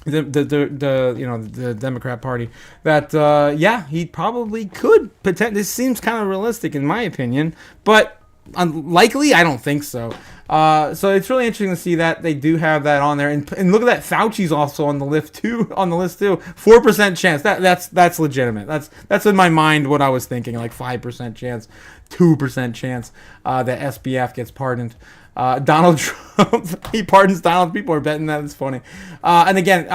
the Democrat Party, that he probably could potentially. This seems kind of realistic in my opinion, but unlikely. I don't think so. So it's really interesting to see that they do have that on there, and look at that. Fauci's also on the list too. 4% chance. That's legitimate. That's in my mind what I was thinking, like 5% chance, 2% chance that SBF gets pardoned. Donald Trump, he pardons Donald. People are betting that. It's funny. And again,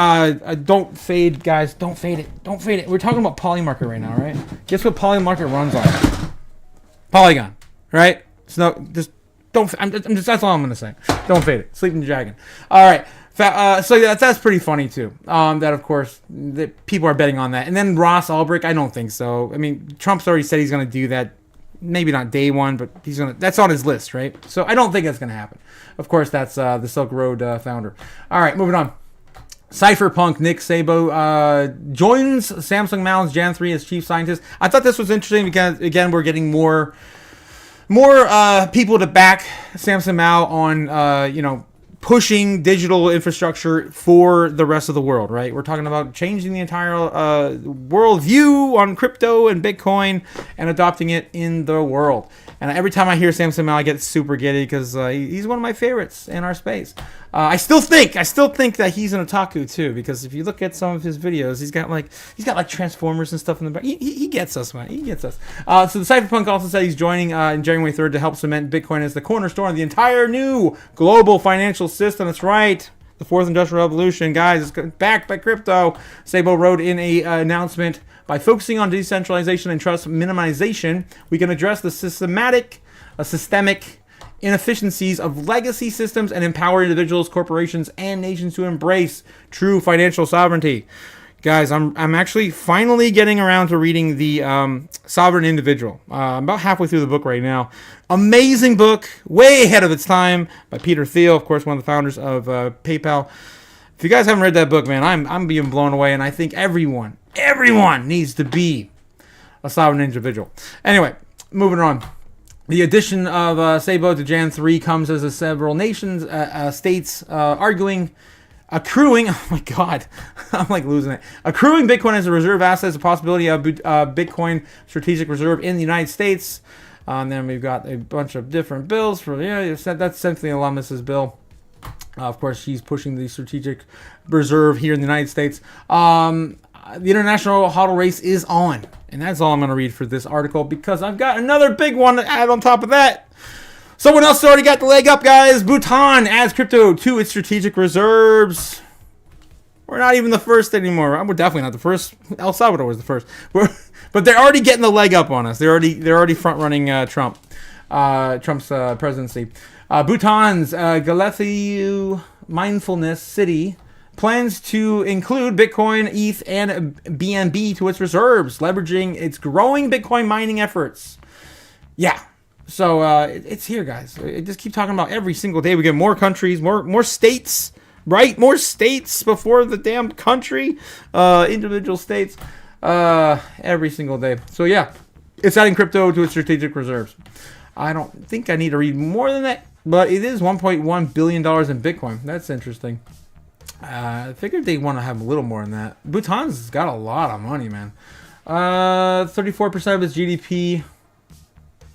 don't fade, guys. Don't fade it. Don't fade it. We're talking about Polymarket right now, right? Guess what Polymarket runs on? Polygon, right? So just don't. That's all I'm gonna say. Don't fade it. Sleeping Dragon. All right. So that's pretty funny too. That of course people are betting on that. And then Ross Ulbricht, I don't think so. I mean, Trump's already said he's gonna do that. Maybe not day one, but that's on his list, right? So I don't think that's going to happen. Of course, that's the Silk Road founder. All right, moving on. Cypherpunk Nick Szabo joins Samsung Mao's Jan 3 as chief scientist. I thought this was interesting because, again, we're getting more people to back Samsung Mao on, pushing digital infrastructure for the rest of the world, right? We're talking about changing the entire world view on crypto and Bitcoin and adopting it in the world. And every time I hear Samsung Mao, I get super giddy because he's one of my favorites in our space. I still think that he's an otaku too, because if you look at some of his videos, he's got like Transformers and stuff in the back. He gets us, man. He gets us. So the Cypherpunk also said he's joining in January 3rd to help cement Bitcoin as the cornerstone of the entire new global financial system. That's right. The fourth industrial revolution, guys, is backed by crypto. Szabo wrote in a announcement, by focusing on decentralization and trust minimization, we can address the systemic inefficiencies of legacy systems and empower individuals, corporations, and nations to embrace true financial sovereignty. Guys, I'm actually finally getting around to reading the Sovereign Individual. I'm about halfway through the book right now. Amazing book, way ahead of its time, by Peter Thiel, of course, one of the founders of PayPal. If you guys haven't read that book, man, I'm being blown away, and I think everyone needs to be a sovereign individual. Anyway, moving on. The addition of Szabo to Jan 3 comes as several nations, states accruing, oh my God, I'm like losing it. Accruing Bitcoin as a reserve asset is a possibility of Bitcoin strategic reserve in the United States. And then we've got a bunch of different bills for, that's Cynthia Lummis's bill. Of course, she's pushing the strategic reserve here in the United States. The international HODL race is on. And that's all I'm going to read for this article, because I've got another big one to add on top of that. Someone else already got the leg up, guys. Bhutan adds crypto to its strategic reserves. We're not even the first anymore. We're definitely not the first. El Salvador was the first. But they're already getting the leg up on us. They're already front running Trump's presidency. Bhutan's Galethiu Mindfulness City plans to include Bitcoin, ETH, and BNB to its reserves, leveraging its growing Bitcoin mining efforts. Yeah. So it's here, guys. It just keep talking about every single day. We get more countries, more states, right? More states before the damn country, individual states, every single day. So yeah, it's adding crypto to its strategic reserves. I don't think I need to read more than that, but it is $1.1 billion in Bitcoin. That's interesting. I figured they want to have a little more than that. Bhutan's got a lot of money, man. 34% of its GDP.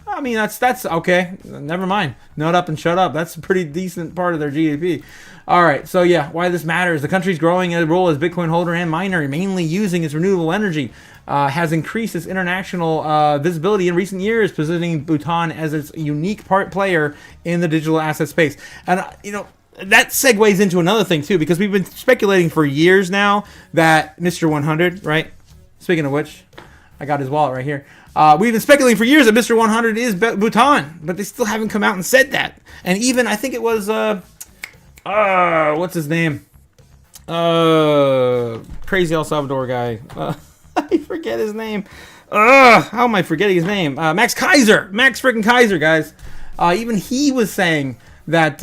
I mean, that's okay. Never mind. Nut up and shut up. That's a pretty decent part of their GDP. All right. So yeah, why this matters. The country's growing a role as Bitcoin holder and miner, mainly using its renewable energy, has increased its international visibility in recent years, positioning Bhutan as its unique player in the digital asset space. And that segues into another thing too, because we've been speculating for years now that Mr. 100, right? Speaking of which, I got his wallet right here. We've been speculating for years that Mr. 100 is Bhutan, but they still haven't come out and said that. And even, I think it was, what's his name? Crazy El Salvador guy. I forget his name. How am I forgetting his name? Max Kaiser. Max freaking Kaiser, guys. Even he was saying that,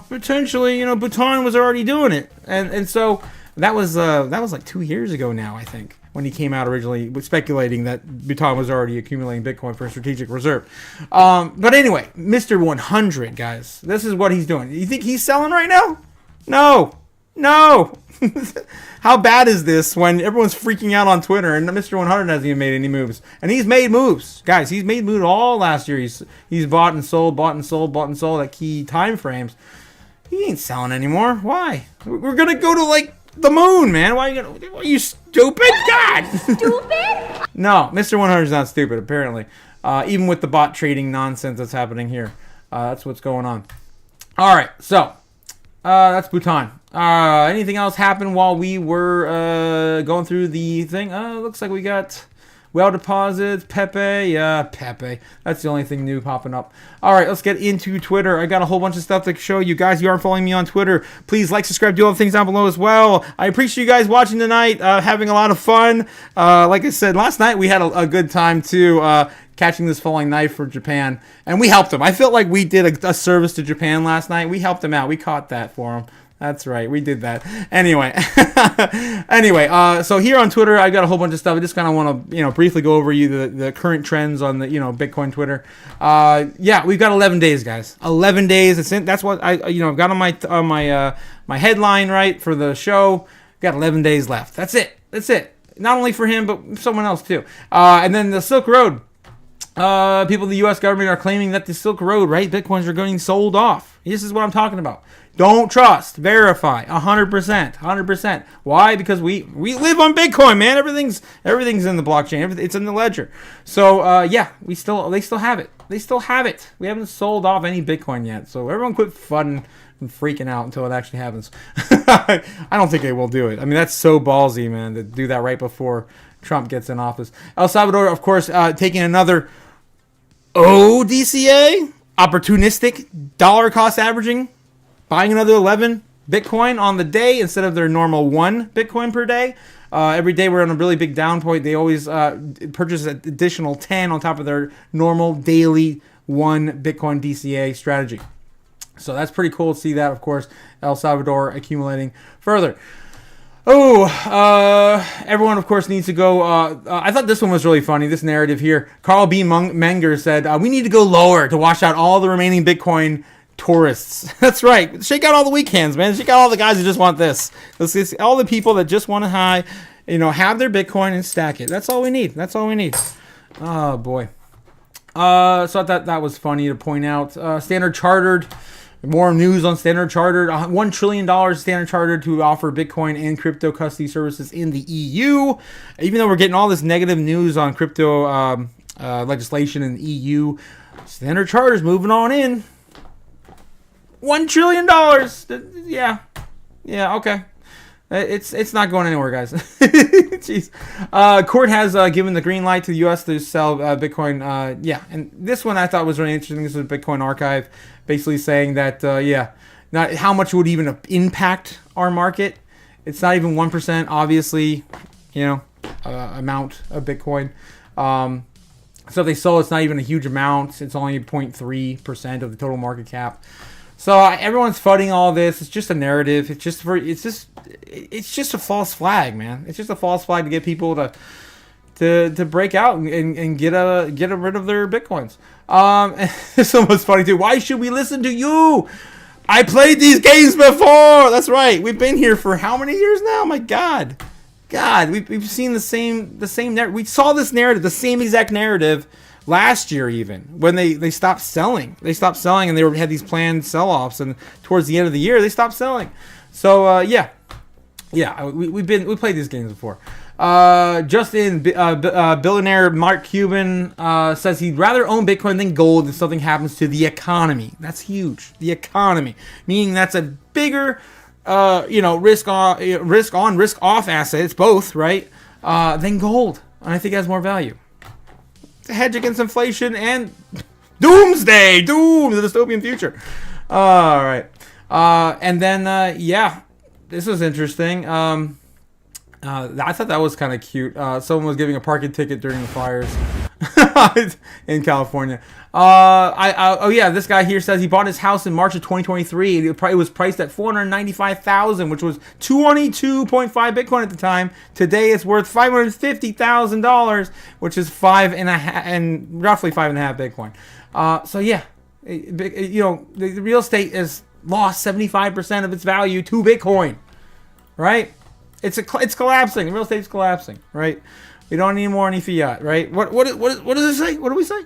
potentially, Bhutan was already doing it. And so that was like 2 years ago now, I think, when he came out originally speculating that Bhutan was already accumulating Bitcoin for a strategic reserve. But anyway, Mr. 100, guys, this is what he's doing. You think he's selling right now? No. No. How bad is this when everyone's freaking out on Twitter and Mr. 100 hasn't even made any moves? And he's made moves. Guys, he's made moves all last year. He's bought and sold at key time frames. He ain't selling anymore. Why? We're going to go to, like, the moon, man. Why are you stupid? God. Stupid? No, Mr. 100 is not stupid, apparently. Even with the bot trading nonsense that's happening here. That's what's going on. All right, so that's Bhutan. Anything else happened while we were going through the thing? Looks like we got well deposits, Pepe. Yeah, Pepe. That's the only thing new popping up. All right, let's get into Twitter. I got a whole bunch of stuff to show you guys. You aren't following me on Twitter. Please like, subscribe, do all the things down below as well. I appreciate you guys watching tonight, having a lot of fun. Like I said, last night we had a good time too. Catching this falling knife for Japan, and we helped them. I felt like we did a service to Japan last night. We helped them out. We caught that for them. That's right, we did that. Anyway, so here on Twitter, I got a whole bunch of stuff. I just kind of want to, briefly go over the current trends on the, Bitcoin Twitter. Yeah, we've got 11 days, guys. 11 days. That's what I've got on my headline right for the show. Got 11 days left. That's it. Not only for him, but someone else too. And then the Silk Road. People in the U.S. government are claiming that the Silk Road, right, Bitcoins are getting sold off. This is what I'm talking about. Don't trust. Verify. 100%. Why? Because we live on Bitcoin, man. Everything's in the blockchain. It's in the ledger. So yeah, they still have it. We haven't sold off any Bitcoin yet. So everyone quit fudding and freaking out until it actually happens. I don't think they will do it. I mean, that's so ballsy, man, to do that right before Trump gets in office. El Salvador, of course, taking another ODCA, opportunistic dollar cost averaging, buying another 11 Bitcoin on the day instead of their normal 1 Bitcoin per day. Every day we're on a really big down point. They always purchase an additional 10 on top of their normal daily 1 Bitcoin DCA strategy. So that's pretty cool to see that, of course, El Salvador accumulating further. Everyone, of course, needs to go. I thought this one was really funny, this narrative here. Carl B. Menger said, we need to go lower to wash out all the remaining Bitcoin tourists. That's right. Shake out all the weak hands, man. Shake out all the guys who just want this. All the people that just want to have their Bitcoin and stack it. That's all we need. Oh, boy. So I thought that was funny to point out. Standard Chartered. More news on Standard Chartered. $1 trillion Standard Chartered to offer Bitcoin and crypto custody services in the EU. Even though we're getting all this negative news on crypto legislation in the EU, Standard Chartered's moving on in. $1 trillion. Yeah, okay. It's not going anywhere, guys. Jeez. Court has given the green light to the U.S. to sell Bitcoin. Yeah, and this one I thought was really interesting. This is Bitcoin Archive, basically saying that, not how much would even impact our market. It's not even 1%, obviously, amount of Bitcoin. So if they sell, it's not even a huge amount. It's only 0.3% of the total market cap. So everyone's fighting all this. It's just a narrative. It's just a false flag, man. It's just a false flag to get people to break out and get rid of their Bitcoins. This one was funny too. Why should we listen to you? I played these games before. That's right. We've been here for how many years now? My God, we've seen the same narrative. We saw this narrative, the same exact narrative last year, even when they stopped selling. They had these planned sell-offs, and towards the end of the year they stopped selling. So we played these games before. Billionaire Mark Cuban says he'd rather own Bitcoin than gold if something happens to the economy. That's huge. The economy, meaning that's a bigger risk on, risk off asset. It's both, right? Than gold, and I think it has more value. To hedge against inflation and doomsday, the dystopian future. All right, and then this was interesting. I thought that was kind of cute. Someone was giving a parking ticket during the fires in California. This guy here says he bought his house in March of 2023. It was priced at $495,000, which was 22.5 Bitcoin at the time. Today it's worth $550,000, which is roughly 5.5 Bitcoin. The real estate has lost 75% of its value to Bitcoin. right? It's collapsing. Real estate's collapsing, right? We don't need more any fiat, right? What does it say? What do we say?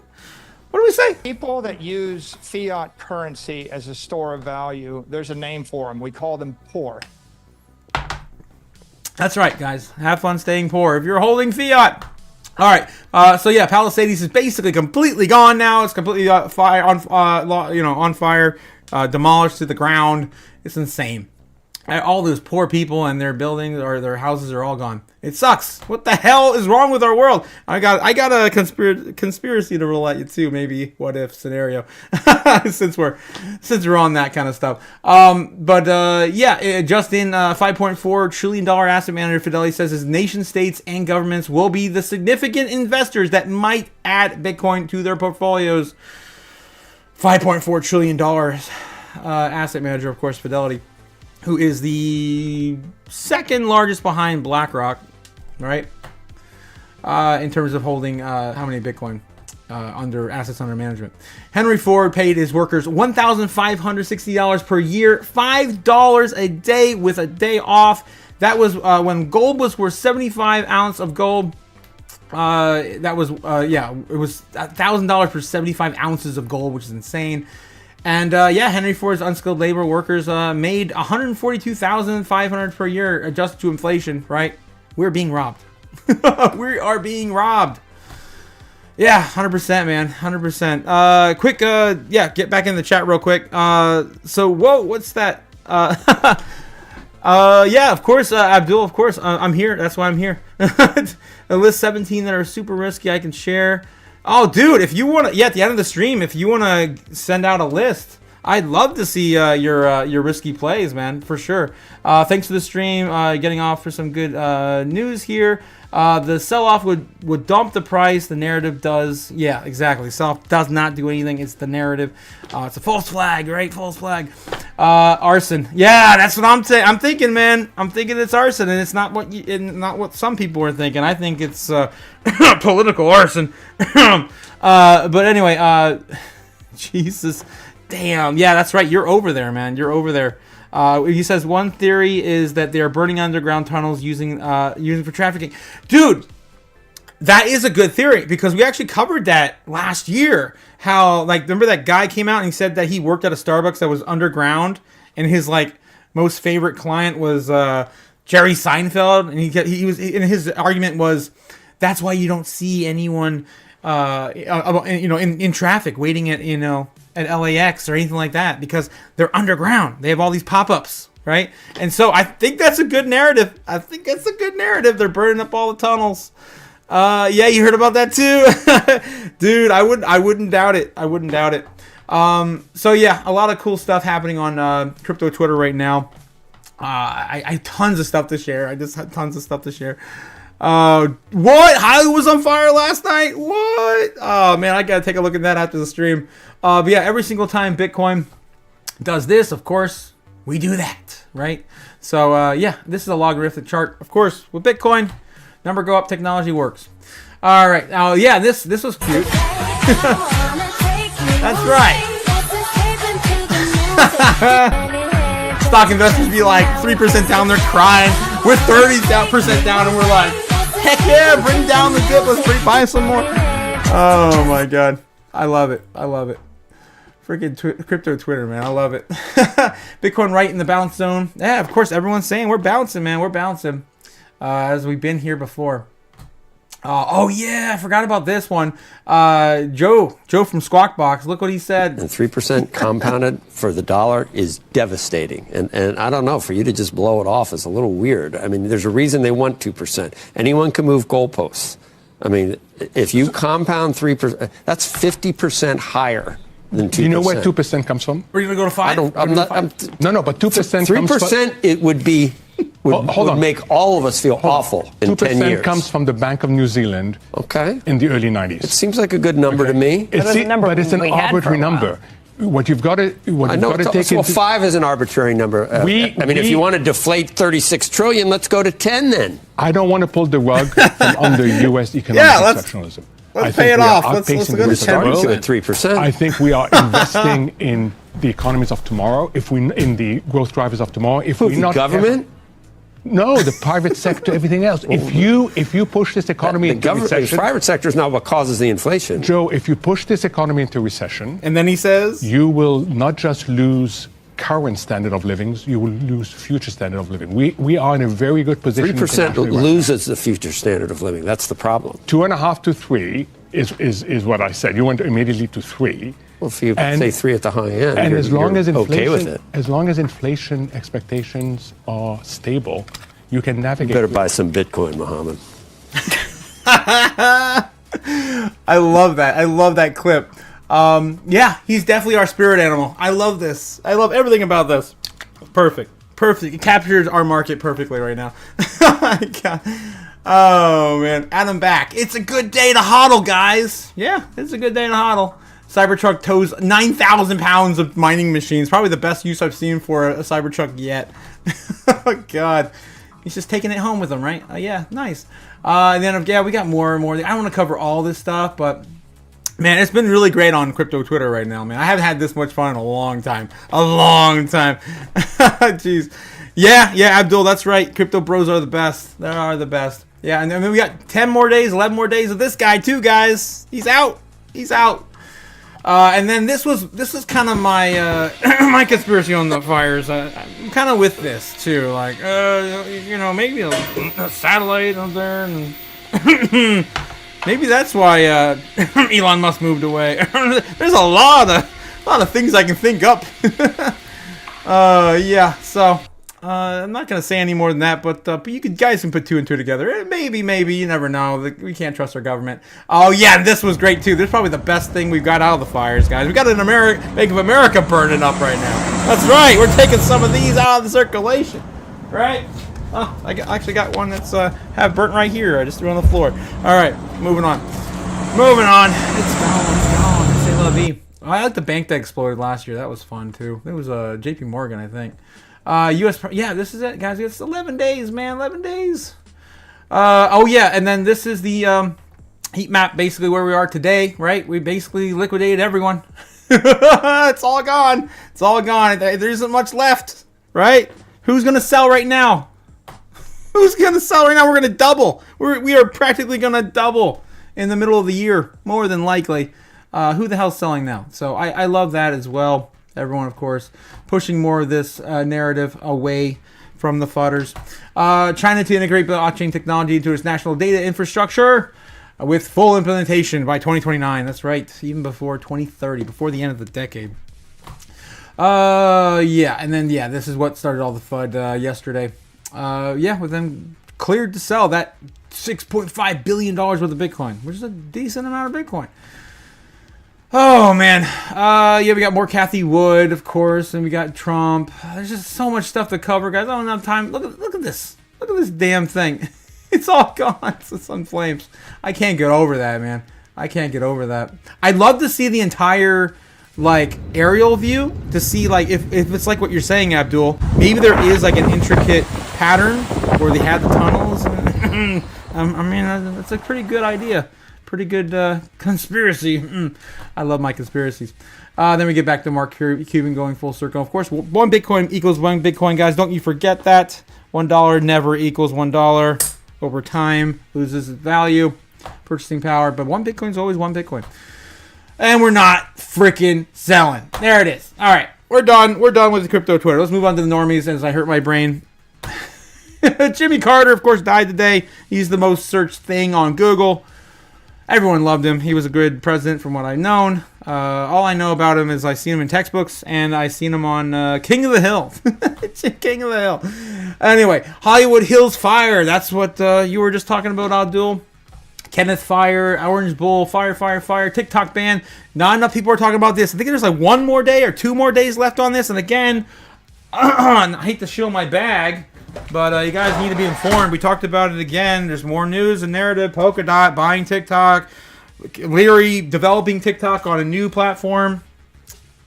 What do we say? People that use fiat currency as a store of value, there's a name for them. We call them poor. That's right, guys. Have fun staying poor if you're holding fiat. All right. So yeah, Palisades is basically completely gone now. It's completely on fire, demolished to the ground. It's insane. All those poor people and their buildings or their houses are all gone. It sucks. What the hell is wrong with our world? I got a conspiracy to roll at you too. Maybe what if scenario, since we're on that kind of stuff. Just in $5.4 trillion asset manager Fidelity says his nation states and governments will be the significant investors that might add Bitcoin to their portfolios. $5.4 trillion asset manager, of course, Fidelity, who is the second largest behind BlackRock, right? In terms of holding how many Bitcoin under assets under management. Henry Ford paid his workers $1,560 per year, $5 a day with a day off. That was when gold was worth 75 ounce of gold. It was $1,000 per 75 ounces of gold, which is insane. And Henry Ford's unskilled labor workers made $142,500 per year adjusted to inflation, right? We're being robbed. We are being robbed. Yeah, 100%, man. 100%. Get back in the chat real quick. Whoa, what's that? Of course, Abdul, of course. I'm here. That's why I'm here. A list 17 that are super risky I can share. Oh, dude, if you want to, at the end of the stream, if you want to send out a list, I'd love to see your risky plays, man, for sure. Thanks for the stream, getting off for some good news here. The sell-off would dump the price. The narrative does. Yeah, exactly. Sell-off does not do anything. It's the narrative. It's a false flag, right? False flag. Arson. Yeah, that's what I'm saying. I'm thinking, man. I'm thinking it's arson, and it's not what some people are thinking. I think it's political arson. But anyway, Jesus, damn. Yeah, that's right. You're over there, man. You're over there. He says one theory is that they are burning underground tunnels using for trafficking. Dude, that is a good theory because we actually covered that last year. How, remember that guy came out and he said that he worked at a Starbucks that was underground and his most favorite client was Jerry Seinfeld, and his argument was that's why you don't see anyone in traffic waiting at LAX or anything like that, because they're underground. They have all these pop-ups, right? And so I think that's a good narrative. They're burning up all the tunnels. You heard about that too? Dude, I wouldn't doubt it. A lot of cool stuff happening on crypto Twitter right now. I tons of stuff to share. I just had tons of stuff to share. What? Hollywood was on fire last night? What? Oh man, I gotta take a look at that after the stream. Every single time Bitcoin does this, of course, we do that, right? So this is a logarithmic chart. Of course, with Bitcoin, number go up, technology works. All right. Oh yeah, this was cute. That's right. Stock investors be like 3% down, they're crying. We're 30% down, and we're like, heck yeah, bring down the dip. Let's buy some more. Oh my god, I love it. Freaking crypto Twitter, man, I love it. Bitcoin right in the bounce zone. Yeah, of course, everyone's saying we're bouncing, man. We're bouncing as we've been here before. I forgot about this one. Joe from Squawkbox. Look what he said. And 3% compounded for the dollar is devastating. And I don't know, for you to just blow it off is a little weird. I mean, there's a reason they want 2%. Anyone can move goalposts. I mean, if you compound 3%, that's 50% higher than 2%. Do you know where 2% comes from? We're going to go to 5? No, but 2% 3%, it would be... would make all of us feel awful in 10 years. 2% comes from the Bank of New Zealand in the early 90s. It seems like a good number to me. But it's an arbitrary number. What you've got to take into... 5 is an arbitrary number. If you want to deflate 36 trillion, let's go to 10 then. I don't want to pull the rug from under U.S. economic exceptionalism. Let's pay it off. Let's go to 3%. I think we are investing in the economies of tomorrow. In the growth drivers of tomorrow. Government? No, the private sector, everything else. If you push this economy into recession, the private sector is not what causes the inflation. Joe, if you push this economy into recession, and then he says, you will not just lose current standard of living, you will lose future standard of living. We are in a very good position. 3% loses the future standard of living. That's the problem. 2.5 to 3 is what I said. You went immediately to 3. Well, if you say 3 at the high end, and as long as inflation, okay with it. As long as inflation expectations are stable, you can navigate. You better buy some Bitcoin, Mohammed. I love that. I love that clip. Yeah, he's definitely our spirit animal. I love this. I love everything about this. Perfect. Perfect. It captures our market perfectly right now. Oh, man. Adam back. It's a good day to hodl, guys. Yeah, it's a good day to hodl. Cybertruck tows 9,000 pounds of mining machines. Probably the best use I've seen for a Cybertruck yet. Oh, God. He's just taking it home with him, right? Yeah, nice. And then, yeah, we got more and more. I don't want to cover all this stuff, but, man, it's been really great on crypto Twitter right now, man. I haven't had this much fun in a long time. A long time. Jeez. Yeah, Abdul, that's right. Crypto bros are the best. They are the best. Yeah, and then we got 10 more days, 11 more days of this guy, too, guys. He's out. He's out. And then this was kind of my my conspiracy on the fires. I'm kind of with this too, like maybe a satellite up there, and maybe that's why Elon Musk moved away. There's a lot of things I can think up. Yeah, so I'm not gonna say any more than that, but you guys can put 2 and 2 together. Maybe you never know. We can't trust our government. Oh yeah, this was great too. This is probably the best thing we've got out of the fires, guys. We got an Bank of America burning up right now. That's right. We're taking some of these out of the circulation, right? Oh, I actually got one that's half burnt right here. I just threw it on the floor. All right, moving on. It's gone. Say la vie. I like the bank that exploded last year. That was fun too. It was J.P. Morgan, I think. Yeah, this is it, guys. It's 11 days, man. 11 days. Oh, yeah, and then this is the heat map, basically where we are today, right? We basically liquidated everyone. It's all gone. It's all gone. There isn't much left, right? Who's going to sell right now? Who's going to sell right now? We're going to double. We are practically going to double in the middle of the year, more than likely. Who the hell's selling now? So I love that as well. Everyone, of course, pushing more of this narrative away from the fudders. China to integrate blockchain technology into its national data infrastructure with full implementation by 2029. That's right, even before 2030, before the end of the decade. Yeah, and then, yeah, this is what started all the FUD yesterday. Yeah, with them cleared to sell that $6.5 billion worth of Bitcoin, which is a decent amount of Bitcoin. Oh, man. Yeah, we got more Cathie Wood, of course, and we got Trump. There's just so much stuff to cover, guys. I don't have time. Look at this. Look at this damn thing. It's all gone. It's in flames. I can't get over that, man. I can't get over that. I'd love to see the entire, like, aerial view to see, like, if it's like what you're saying, Abdul. Maybe there is, like, an intricate pattern where they had the tunnels. I mean, that's a pretty good idea. Pretty good conspiracy. I love my conspiracies. Then we get back to Mark Cuban going full circle. Of course, 1 Bitcoin equals 1 Bitcoin, guys. Don't you forget that. $1 never equals $1. Over time, loses its value, purchasing power. But 1 Bitcoin is always 1 Bitcoin. And we're not freaking selling. There it is. All right, we're done. We're done with the crypto Twitter. Let's move on to the normies as I hurt my brain. Jimmy Carter, of course, died today. He's the most searched thing on Google. Everyone loved him. He was a good president from what I've known. All I know about him is I seen him in textbooks, and I seen him on King of the Hill. King of the Hill. Anyway, Hollywood Hills Fire. That's what you were just talking about, Abdul. Kenneth Fire, Orange Bull, Fire. TikTok ban. Not enough people are talking about this. I think there's like 1 more day or 2 more days left on this. And again, I hate to show my bag, but you guys need to be informed. We talked about it again. There's more news and narrative. Polkadot buying TikTok. Leary developing TikTok on a new platform.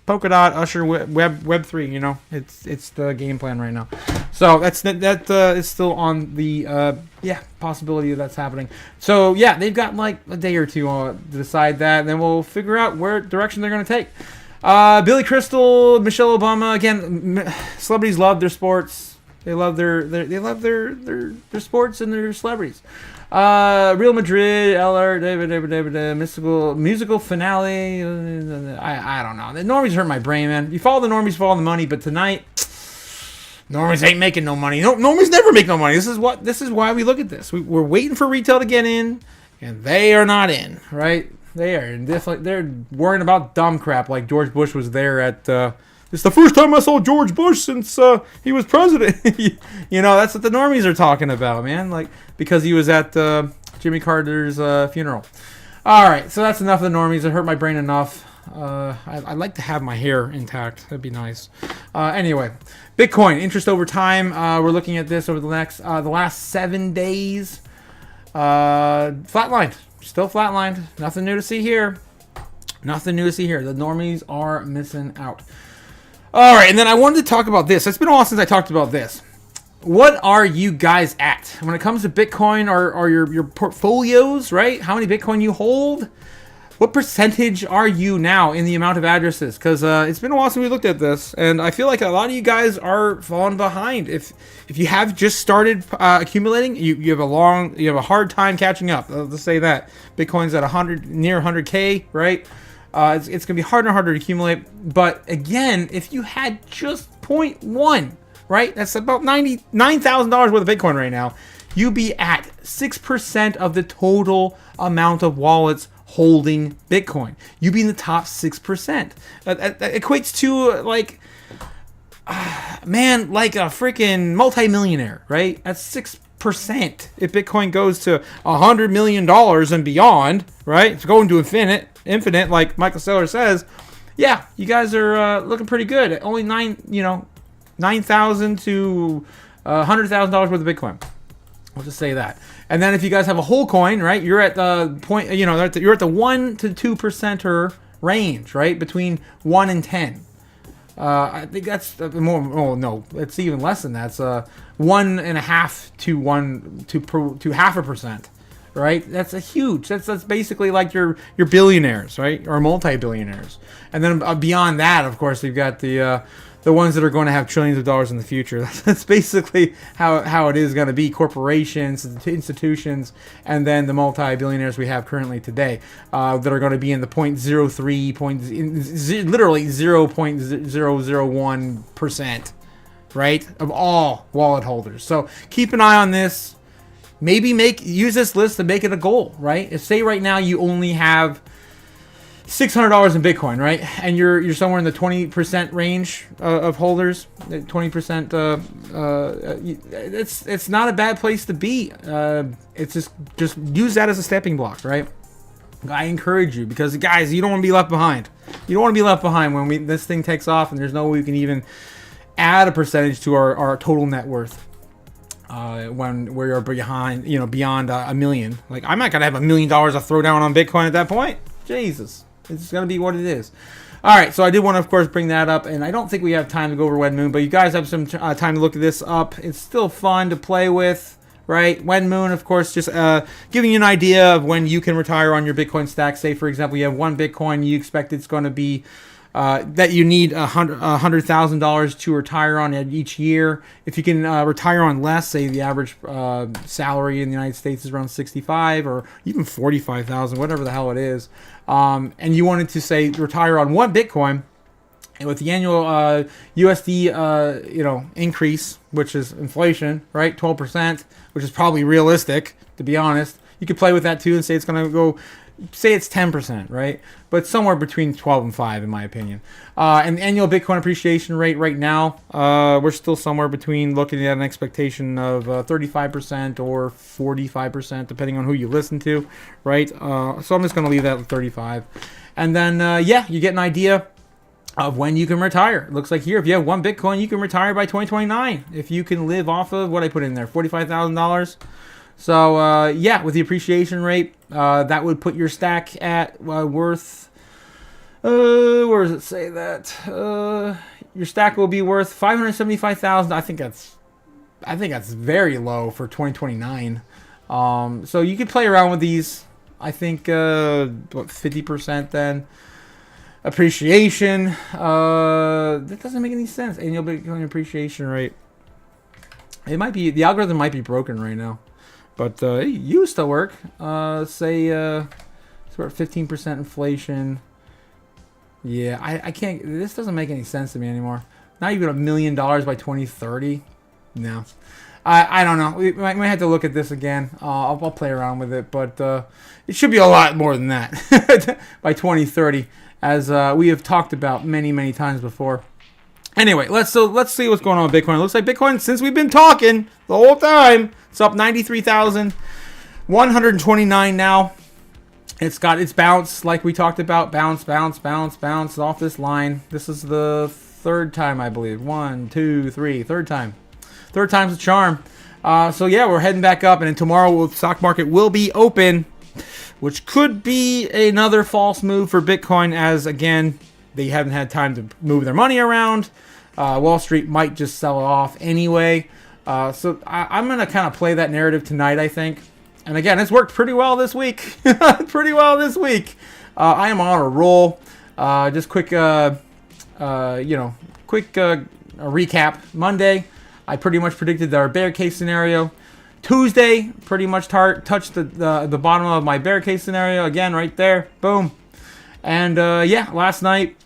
Polkadot, Usher, Web3. You know, it's the game plan right now. So that is still on the possibility that's happening. So yeah, they've got like a day or 2 to decide that, and then we'll figure out where direction they're going to take. Billy Crystal, Michelle Obama. Again, celebrities love their sports. They love their sports and their celebrities. Real Madrid, LR, David, musical finale. I don't know. The normies hurt my brain, man. You follow the normies, follow the money, but tonight, normies ain't making no money. No, normies never make no money. This is why we look at this. We're waiting for retail to get in, and they are not in, right? They're worrying about dumb crap like George Bush was there at. It's the first time I saw George Bush since he was president. You know, that's what the normies are talking about, man. Like, because he was at Jimmy Carter's funeral. All right, so that's enough of the normies. It hurt my brain enough. I'd like to have my hair intact. That'd be nice. Anyway, Bitcoin interest over time. We're looking at this over the last 7 days. Flatlined, still flatlined. Nothing new to see here. Nothing new to see here. The normies are missing out. All right, and then I wanted to talk about this. It's been a while since I talked about this. What are you guys at when it comes to Bitcoin or your portfolios, right? How many Bitcoin you hold? What percentage are you now in the amount of addresses? Because it's been a while since we looked at this, and I feel like a lot of you guys are falling behind. If you have just started accumulating, you have a hard time catching up. Let's say that Bitcoin's at near 100K, right? It's going to be harder and harder to accumulate. But again, if you had just 0.1, right? That's about $99,000 worth of Bitcoin right now. You'd be at 6% of the total amount of wallets holding Bitcoin. You'd be in the top 6%. That equates to like a freaking multimillionaire, right? That's 6%. If Bitcoin goes to $100 million and beyond, right? It's going to infinite, like Michael Saylor says. Yeah, you guys are looking pretty good. Only $9,000 to $100,000 worth of Bitcoin. I'll just say that. And then if you guys have a whole coin, right? You're at the point, you're at the 1 to 2%er range, right? Between 1 and 10. I think that's more. Oh no, it's even less than that. It's 1.5 to 0.5%, right? That's a huge. That's basically like your billionaires, right, or multi-billionaires. And then beyond that, of course, you've got the ones that are going to have trillions of dollars in the future. That's basically how it is going to be. Corporations, institutions, and then the multi-billionaires we have currently today that are going to be in the 0.03, literally 0.001%, right, of all wallet holders. So keep an eye on this. Maybe use this list to make it a goal, right? If say right now you only have $600 in Bitcoin, right? And you're somewhere in the 20% range of holders. 20%. It's not a bad place to be. It's just use that as a stepping block, right? I encourage you because guys, you don't want to be left behind. You don't want to be left behind when this thing takes off, and there's no way we can even add a percentage to our total net worth. When we're behind, beyond a million. Like I'm not gonna have $1 million to throw down on Bitcoin at that point. Jesus. It's going to be what it is. All right, so I did want to, of course, bring that up, and I don't think we have time to go over Wen Moon, but you guys have some time to look this up. It's still fun to play with, right? Wen Moon, of course, just giving you an idea of when you can retire on your Bitcoin stack. Say, for example, you have one Bitcoin, you expect it's going to be that you need $100,000 to retire on each year. If you can retire on less, say the average salary in the United States is around $65,000 or even $45,000, whatever the hell it is, and you wanted to say retire on one Bitcoin, and with the annual USD increase, which is inflation, right, 12%, which is probably realistic to be honest. You could play with that too and say it's going to go. Say it's 10%, right? But somewhere between 12 and 5, in my opinion. And the annual Bitcoin appreciation rate right now, we're still somewhere between looking at an expectation of 35% or 45%, depending on who you listen to, right? So I'm just going to leave that at 35. And then, you get an idea of when you can retire. It looks like here, if you have one Bitcoin, you can retire by 2029. If you can live off of what I put in there, $45,000. So, with the appreciation rate, that would put your stack at worth, where does it say that? Your stack will be worth $575,000. I think that's very low for 2029. So you could play around with these. I think, 50% then. Appreciation. That doesn't make any sense. Annual Bitcoin appreciation rate. It might be, the algorithm might be broken right now, but it used to work. Say it's about 15% inflation. Yeah, I can't. This doesn't make any sense to me anymore. Not even $1 million by 2030. No, I don't know. We might have to look at this again. I'll play around with it, but it should be a lot more than that by 2030, as we have talked about many times before. Anyway, let's see what's going on with Bitcoin. It looks like Bitcoin, since we've been talking the whole time, it's up 93,129 now. It's got its bounce, like we talked about. Bounce off this line. This is the third time, I believe. 1, 2, 3. Third time. Third time's the charm. So yeah, we're heading back up, and then tomorrow the stock market will be open, which could be another false move for Bitcoin, as again, they haven't had time to move their money around. Wall Street might just sell it off anyway. So I'm going to kind of play that narrative tonight, I think. And again, it's worked pretty well this week. I am on a roll. Just quick, recap. Monday, I pretty much predicted our bear case scenario. Tuesday, pretty much touched the bottom of my bear case scenario again, right there. Boom. And last night,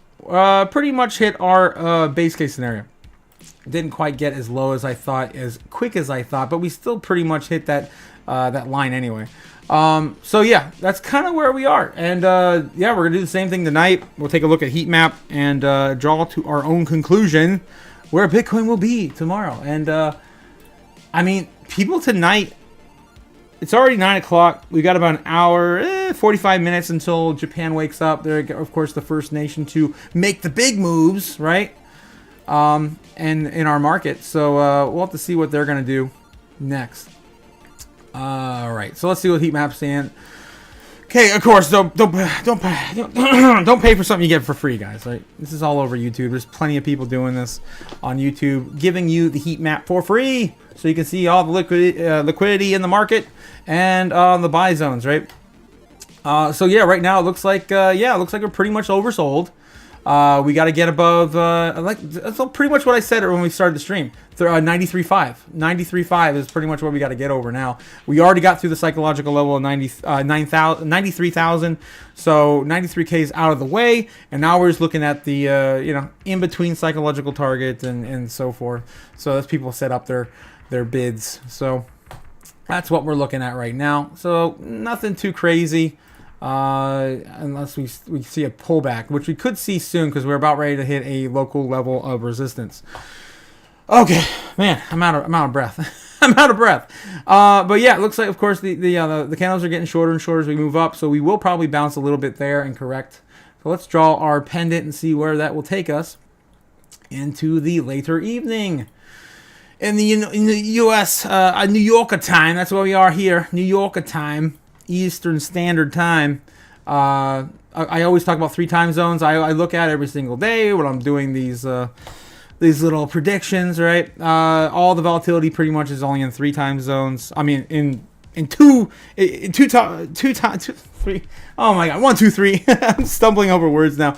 pretty much hit our base case scenario. Didn't quite get as low as I thought, as quick as I thought, but we still pretty much hit that line anyway. So yeah, that's kind of where we are. And we're gonna do the same thing tonight. We'll take a look at heat map and draw to our own conclusion where Bitcoin will be tomorrow. And I mean, people tonight, it's already 9 o'clock. We got about an hour, 45 minutes until Japan wakes up. They're, of course, the first nation to make the big moves, right? And in our market. So we'll have to see what they're going to do next. All right. So let's see what heat map's saying. Okay, of course, don't pay for something you get for free, guys. Right? This is all over YouTube. There's plenty of people doing this on YouTube, giving you the heat map for free, so you can see all the liquidity in the market and the buy zones, right? So yeah, right now it looks like we're pretty much oversold. We got to get above that's pretty much what I said when we started the stream. 93.5. 93.5 is pretty much what we got to get over now. We already got through the psychological level of 93,000. So 93K is out of the way, and now we're just looking at the in between psychological targets and so forth. So as people set up their bids. So that's what we're looking at right now. So nothing too crazy. Unless we see a pullback, which we could see soon because we're about ready to hit a local level of resistance. Okay, man, I'm out of breath. I'm out of breath. But yeah, it looks like, of course, the candles are getting shorter and shorter as we move up, so we will probably bounce a little bit there and correct. So let's draw our pendant and see where that will take us into the later evening. In the U.S., New Yorker time, that's where we are here, New Yorker time. Eastern Standard Time. I always talk about 3 time zones. I look at every single day when I'm doing these little predictions, right? All the volatility pretty much is only in 3 time zones. I mean, in 3. Oh my God, 1, 2, 3. I'm stumbling over words now.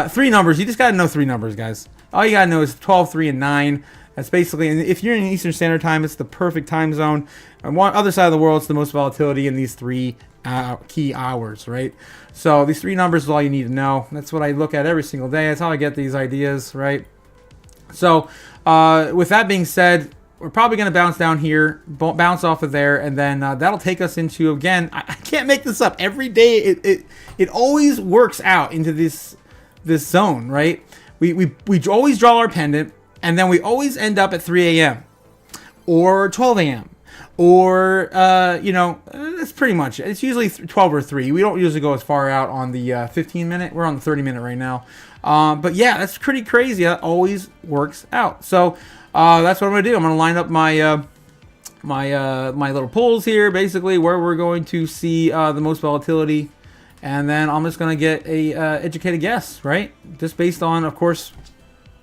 3 numbers. You just gotta know 3 numbers, guys. All you gotta know is 12, 3, and 9. That's basically, and if you're in Eastern Standard Time, it's the perfect time zone. On one other side of the world, it's the most volatility in these 3 key hours, right? So these 3 numbers is all you need to know. That's what I look at every single day. That's how I get these ideas, right? So with that being said, we're probably going to bounce down here, bounce off of there, and then that'll take us into, again, I can't make this up. Every day, it always works out into this zone, right? We always draw our pendant, and then we always end up at 3 a.m. or 12 a.m. or, that's pretty much it. It's usually 12 or 3. We don't usually go as far out on the 15-minute. We're on the 30-minute right now. But yeah, that's pretty crazy. That always works out. So that's what I'm going to do. I'm going to line up my my little pools here, basically, where we're going to see the most volatility. And then I'm just going to get a educated guess, right? Just based on, of course,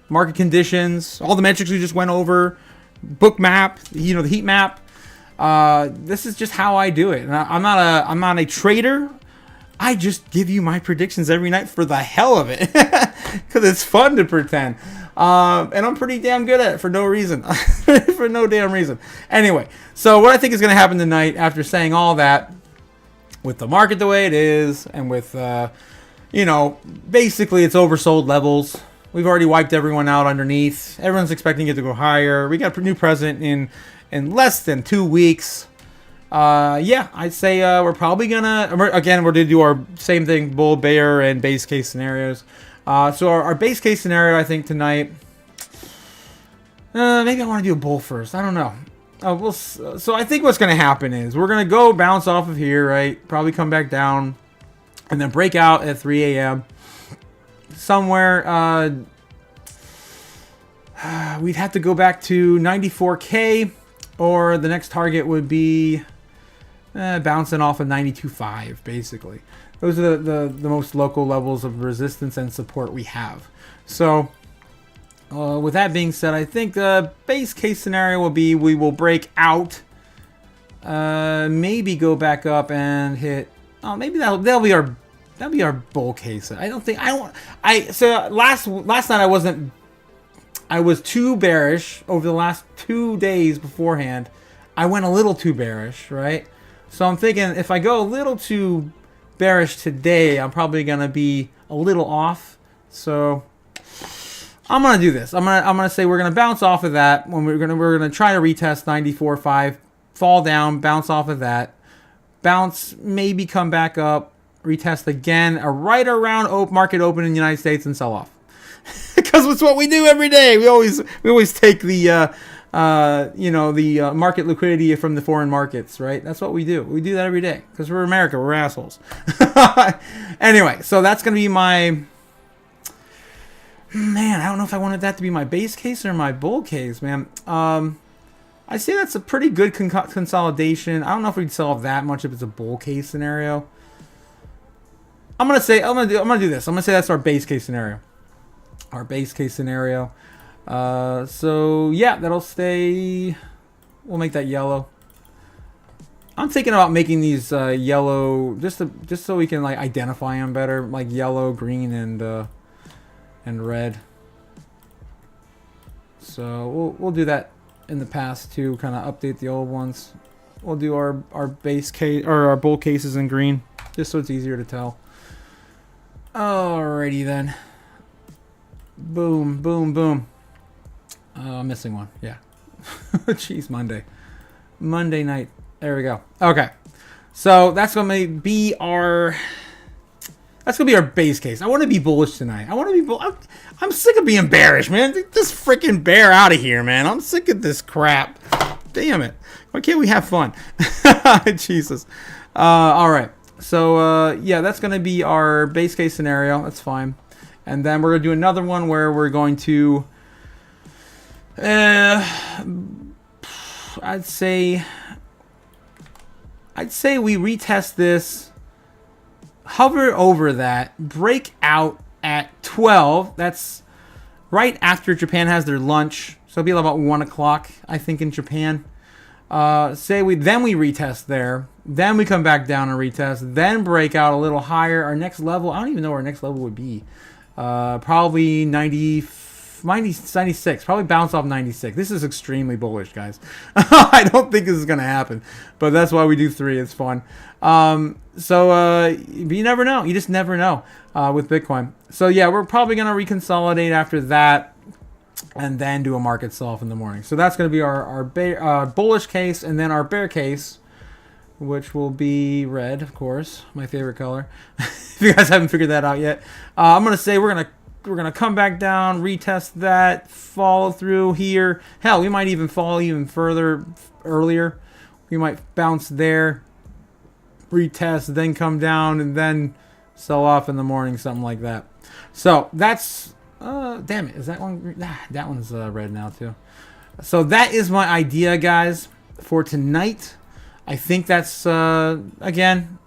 market conditions, all the metrics we just went over, book map, the heat map. This is just how I do it. And I'm not a trader. I just give you my predictions every night for the hell of it, because it's fun to pretend. And I'm pretty damn good at it for no reason. For no damn reason. Anyway, so what I think is going to happen tonight after saying all that, with the market the way it is, and with, basically it's oversold levels. We've already wiped everyone out underneath. Everyone's expecting it to go higher. We got a new president in less than 2 weeks. I'd say we're probably gonna we're gonna do our same thing, bull, bear, and base case scenarios. So our base case scenario, I think tonight, maybe I want to do a bull first. I don't know. So I think what's gonna happen is we're gonna go bounce off of here, right? Probably come back down, and then break out at 3 a.m. somewhere. We'd have to go back to 94K, or the next target would be bouncing off of 92.5, basically. Those are the most local levels of resistance and support we have. So, with that being said, I think the base case scenario will be we will break out, maybe go back up and hit. Oh, maybe that'll be our bull case. So last night I was too bearish over the last 2 days beforehand. I went a little too bearish, right? So I'm thinking if I go a little too bearish today, I'm probably gonna be a little off. So I'm gonna do this. I'm gonna say we're gonna bounce off of that when we're gonna try to retest 94.5, fall down, bounce off of that, bounce, maybe come back up, retest again, right around market open in the United States, and sell off. Because it's what we do every day. We always take the market liquidity from the foreign markets, right? That's what we do. We do that every day because we're America. We're assholes. Anyway, so that's gonna be my man. I don't know if I wanted that to be my base case or my bull case, man. I say that's a pretty good consolidation. I don't know if we'd sell off that much if it's a bull case scenario. I'm gonna do this. I'm gonna say that's our base case scenario. Our base case scenario. So yeah, that'll stay. We'll make that yellow. I'm thinking about making these yellow just so we can like identify them better, like yellow, green, and red. So we'll do that in the past to kind of update the old ones. We'll do our base case or our bull cases in green, just so it's easier to tell. Alrighty then. Boom, boom, boom. I'm missing one. Yeah. Jeez, Monday night. There we go. Okay. So that's gonna be our base case. I want to be bullish tonight. I'm sick of being bearish, man. Get this freaking bear out of here, man. I'm sick of this crap. Damn it. Why can't we have fun? Jesus. All right. So yeah, that's gonna be our base case scenario. That's fine. And then we're going to do another one where we're going to, I'd say we retest this, hover over that, break out at 12. That's right after Japan has their lunch. So it'll be about 1 o'clock, I think, in Japan. Then we retest there. Then we come back down and retest. Then break out a little higher. Our next level, I don't even know where our next level would be. Probably 96. Probably bounce off 96. This is extremely bullish, guys. I don't think this is going to happen, but that's why we do 3. It's fun. So you never know. You just never know with Bitcoin. So yeah, we're probably going to reconsolidate after that and then do a market sell-off in the morning. So that's going to be our bullish case, and then our bear case, which will be red, of course, my favorite color. If you guys haven't figured that out yet, I'm gonna say we're gonna come back down, retest that, follow through here. Hell, we might even fall even further earlier. We might bounce there, retest, then come down, and then sell off in the morning, something like that. So that's damn it, is that one? That one's red now too. So that is my idea, guys, for tonight. I think that's again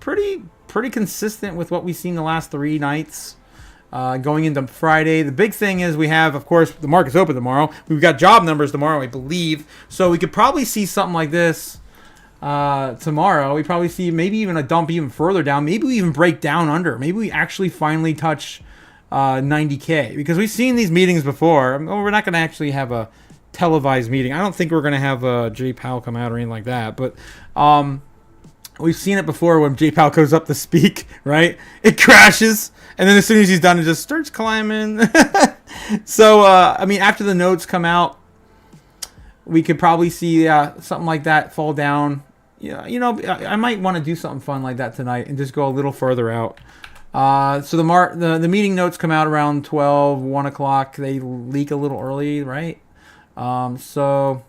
pretty consistent with what we've seen the last 3 nights going into Friday. The big thing is we have, of course, the market's open tomorrow. We've got job numbers tomorrow, I believe. So we could probably see something like this tomorrow. We probably see maybe even a dump even further down. Maybe we even break down under. Maybe we actually finally touch 90K, because we've seen these meetings before. We're not going to actually have a televised meeting. I don't think we're going to have Jay Powell come out or anything like that, but we've seen it before when Jay Powell goes up to speak, right? It crashes, and then as soon as he's done, it just starts climbing. So, I mean, after the notes come out, we could probably see something like that fall down. Yeah, you know, I might want to do something fun like that tonight and just go a little further out. So the meeting notes come out around 12, 1 o'clock. They leak a little early, right? So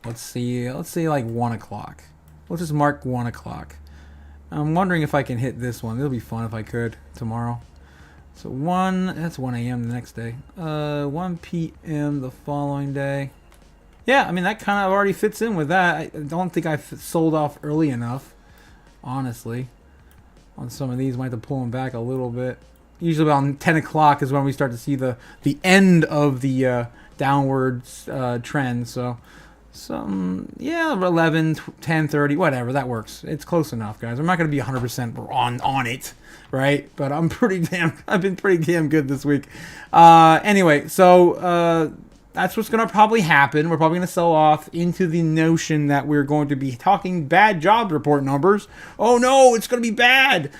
let's see like 1 o'clock. We'll just mark 1 o'clock. I'm wondering if I can hit this one. It'll be fun if I could tomorrow. So that's 1 a.m. the next day. 1 p.m. the following day. Yeah, I mean, that kind of already fits in with that. I don't think I've sold off early enough, honestly. On some of these, might have to pull them back a little bit. Usually around 10 o'clock is when we start to see the end of the downwards trend. So, yeah, 11, 10, 30, whatever, that works. It's close enough, guys. I'm not going to be 100% on it, right? But I've been pretty damn good this week. Anyway, so that's what's going to probably happen. We're probably going to sell off into the notion that we're going to be talking bad job report numbers. Oh no, it's going to be bad.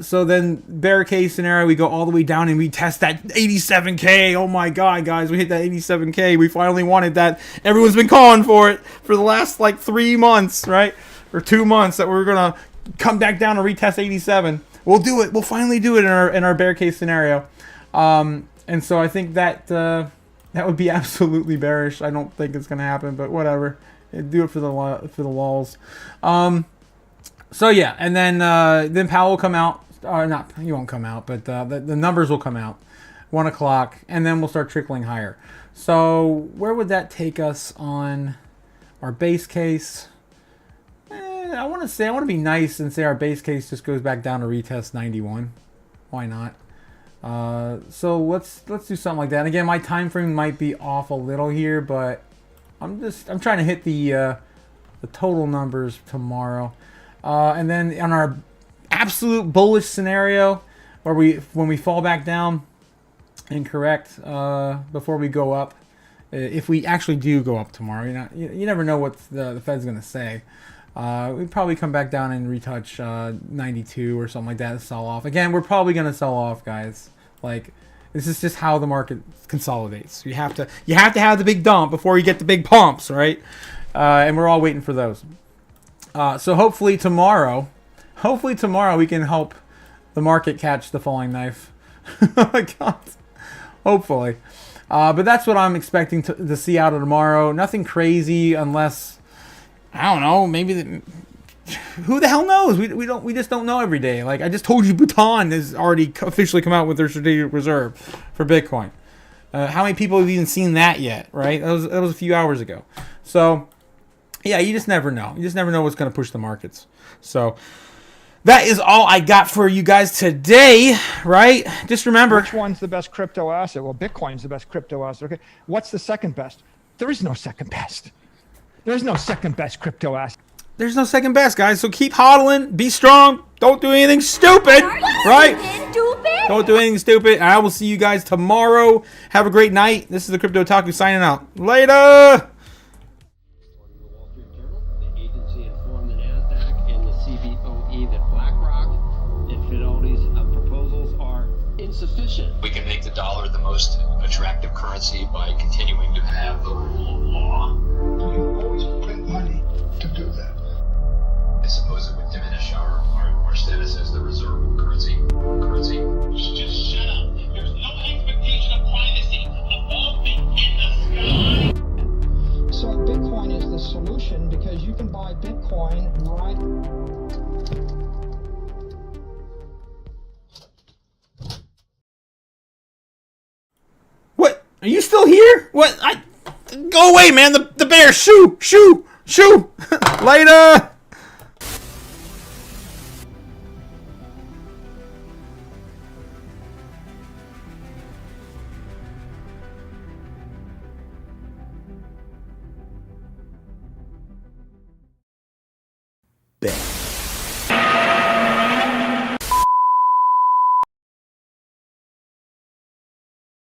So then bear case scenario, we go all the way down and we test that 87K. Oh my God, guys, we hit that 87K. We finally wanted that. Everyone's been calling for it for the last like 3 months, right? Or 2 months that we're going to come back down and retest 87. We'll do it. We'll finally do it in our bear case scenario. And so I think that that would be absolutely bearish. I don't think it's going to happen, but whatever. Do it for the lulz. So yeah, and then Powell will come out. Not he won't come out, but the numbers will come out 1 o'clock, and then we'll start trickling higher. So where would that take us on our base case? I want to be nice and say our base case just goes back down to retest 91. Why not? So let's do something like that. And again, my time frame might be off a little here, but I'm trying to hit the total numbers tomorrow. And then on our absolute bullish scenario, where when we fall back down and correct before we go up, if we actually do go up tomorrow, you never know what the Fed's going to say. We'd probably come back down and retouch 92 or something like that to sell off. Again, we're probably going to sell off, guys. Like, this is just how the market consolidates. You have to have the big dump before you get the big pumps, right? And we're all waiting for those. So hopefully tomorrow we can help the market catch the falling knife. Oh my God. Hopefully. But that's what I'm expecting to see out of tomorrow. Nothing crazy unless, I don't know, maybe who the hell knows? We just don't know every day. Like I just told you, Bhutan has already officially come out with their strategic reserve for Bitcoin. How many people have even seen that yet? Right? That was a few hours ago. So yeah, you just never know. You just never know what's going to push the markets. So that is all I got for you guys today, right? Just remember, which one's the best crypto asset? Well, Bitcoin's the best crypto asset. Okay, what's the second best? There is no second best. There's no second best crypto asset. There's no second best, guys. So keep hodling, be strong, don't do anything stupid, right? Don't do anything stupid. I will see you guys tomorrow. Have a great night. This is the Crypto Otaku signing out. Later. We can make the dollar the most attractive currency by continuing to have the rule of law. You always print money to do that. I suppose it would diminish our status as the reserve currency. Just shut up. There's no expectation of privacy above me in the sky. So Bitcoin is the solution because you can buy Bitcoin right. What? Are you still here? What? Go away, man. The bear. Shoo. Later. Bet.